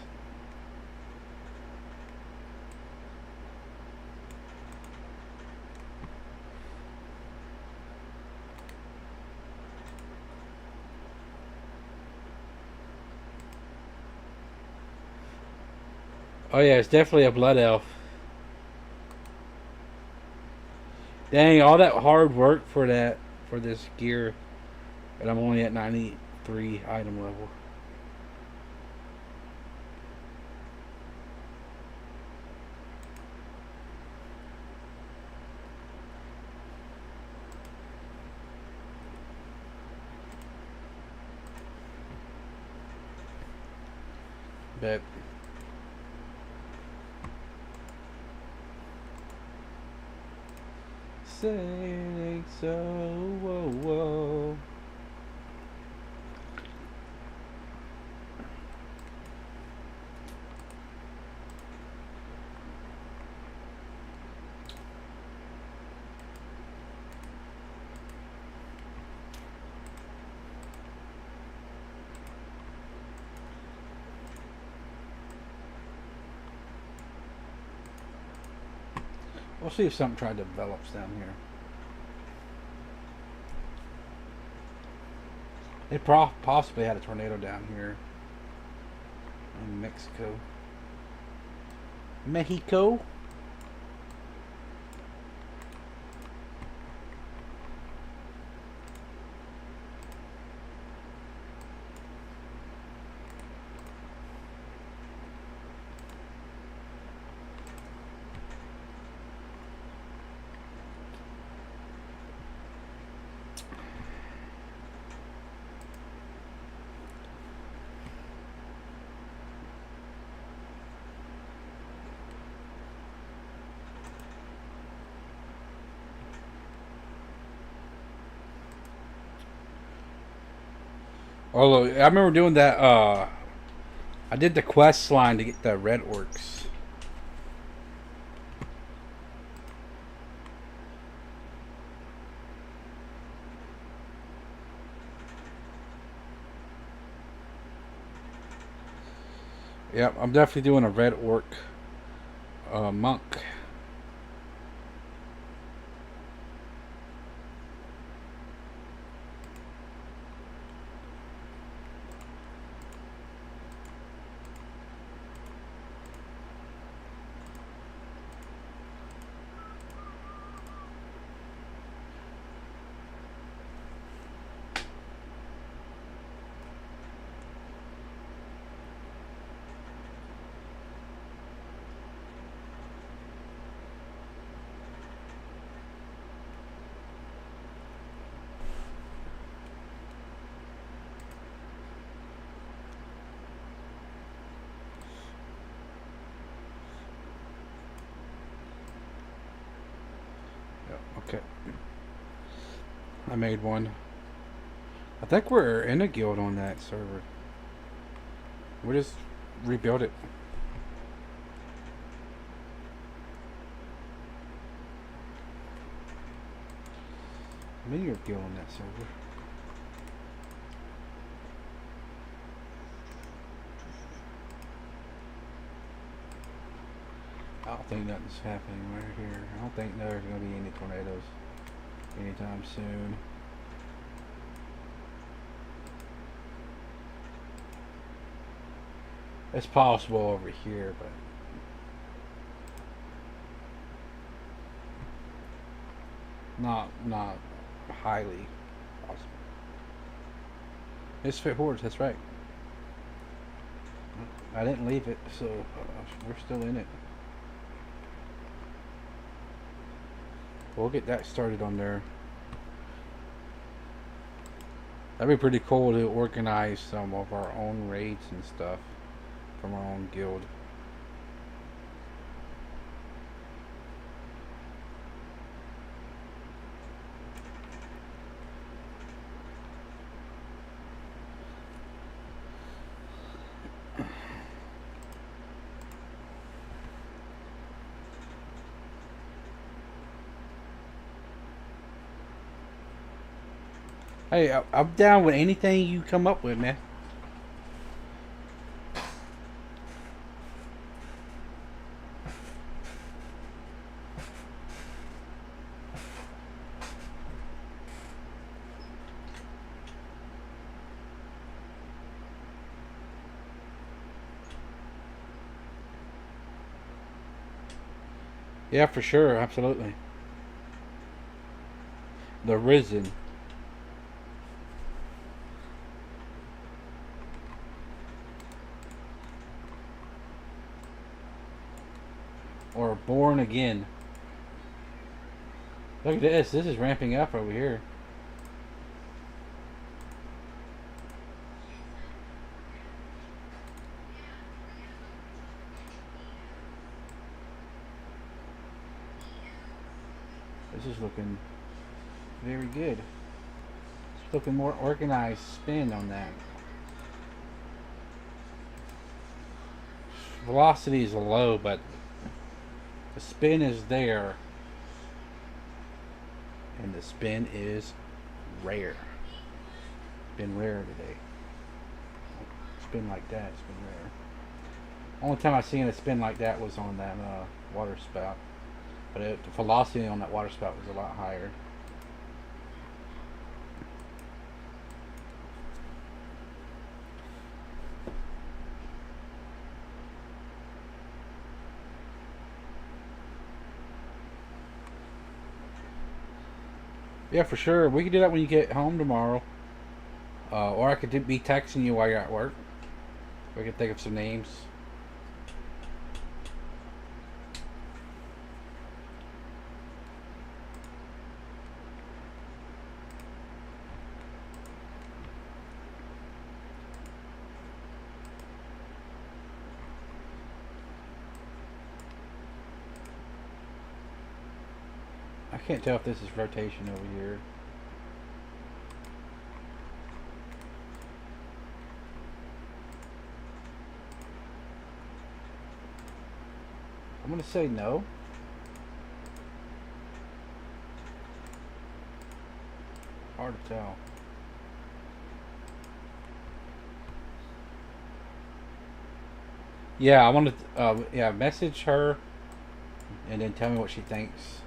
Oh yeah, it's definitely a blood elf. Dang, all that hard work for this gear, and I'm only at 93 item level. But saying so, whoa, whoa. We'll see if something tries to develops down here. They possibly had a tornado down here in Mexico. Mexico? Although I remember doing that. I did the quest line to get the red orcs. Yep, I'm definitely doing a red orc monk. Okay. I made one. I think we're in a guild on that server. We just rebuilt it. Maybe you're a guild on that server. I don't think nothing's happening right here. I don't think there's going to be any tornadoes anytime soon. It's possible over here, but not highly possible. Misfit Hordes, that's right. I didn't leave it, so we're still in it. We'll get that started on there. That'd be pretty cool to organize some of our own raids and stuff from our own guild. Hey, I'm down with anything you come up with, man. Yeah, for sure, absolutely. The Risen. Or Born Again. Look at this. This is ramping up over here. This is looking very good. It's looking more organized spin on that. Velocity is low, but the spin is there. And the spin is rare. Been rare today. Spin like that, it's been rare. Only time I've seen a spin like that was on that water spout. But the velocity on that water spout was a lot higher. Yeah, for sure. We can do that when you get home tomorrow. Or I could be texting you while you're at work. We can think of some names. I can't tell if this is rotation over here. I'm going to say no. Hard to tell. Yeah, I want to message her and then tell me what she thinks.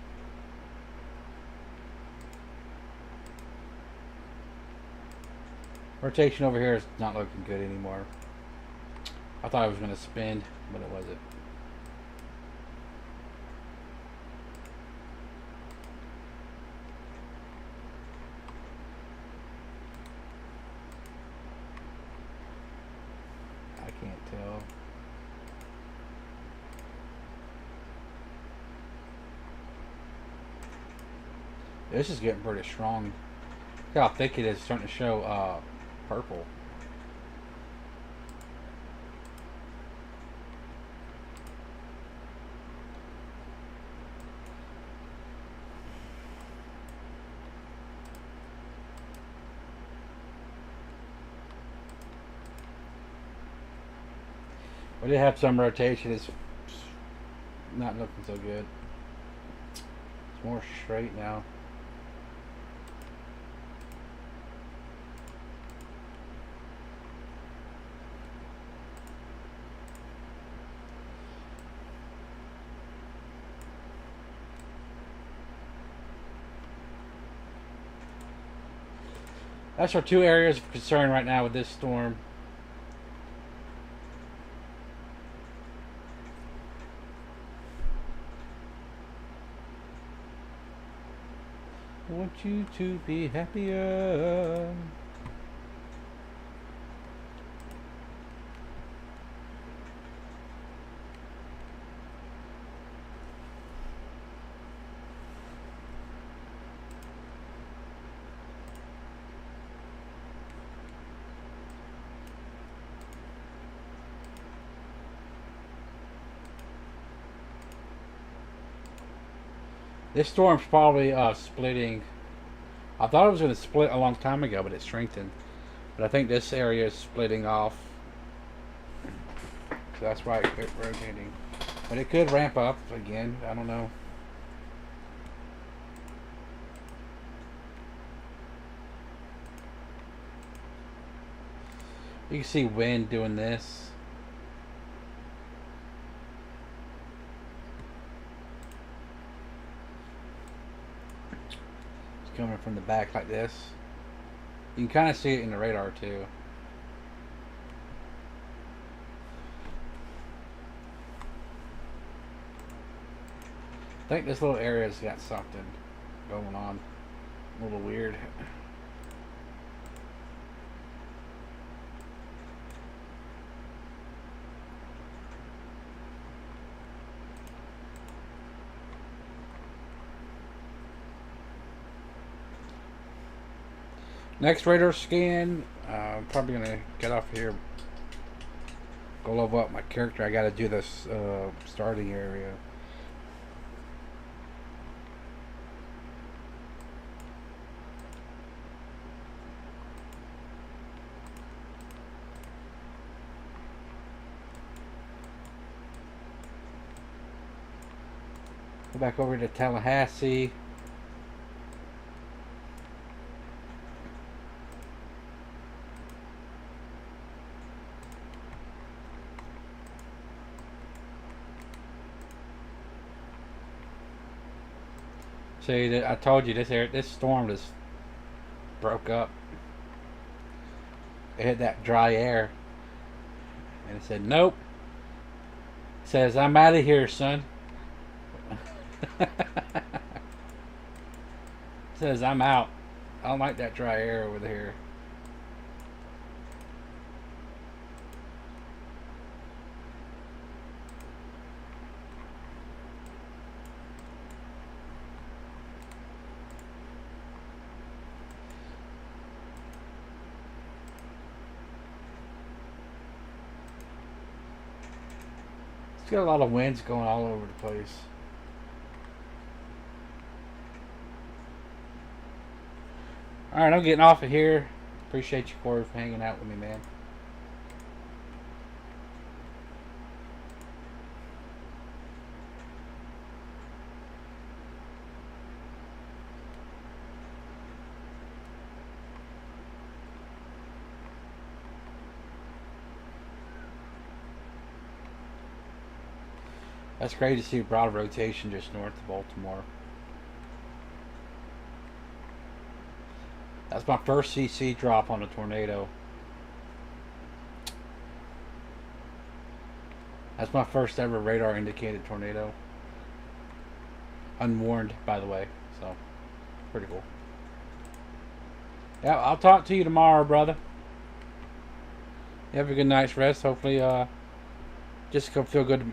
Rotation over here is not looking good anymore. I thought I was going to spin, but it wasn't. I can't tell. This is getting pretty strong. Look how thick it is, starting to show purple. We did have some rotation. It's not looking so good. It's more straight now. That's our two areas of concern right now with this storm. I want you to be happier. This storm's probably splitting. I thought it was going to split a long time ago, but it strengthened. But I think this area is splitting off. So that's why it's rotating. But it could ramp up again. I don't know. You can see wind doing this. It's coming from the back like this. You can kind of see it in the radar too. I think this little area's got something going on. A little weird. Next radar scan. I'm probably gonna get off here. Go level up my character. I gotta do this starting area. Go back over to Tallahassee. See, I told you this storm just broke up. It hit that dry air, and it said, "Nope." It says, "I'm out of here, son." It says, "I'm out. I don't like that dry air over there." It's got a lot of winds going all over the place. Alright, I'm getting off of here. Appreciate you, Corey, for hanging out with me, man. That's great to see a broad rotation just north of Baltimore. That's my first CC drop on a tornado. That's my first ever radar indicated tornado. Unwarned, by the way. So, pretty cool. Yeah, I'll talk to you tomorrow, brother. You have a good night's rest. Hopefully, just feel good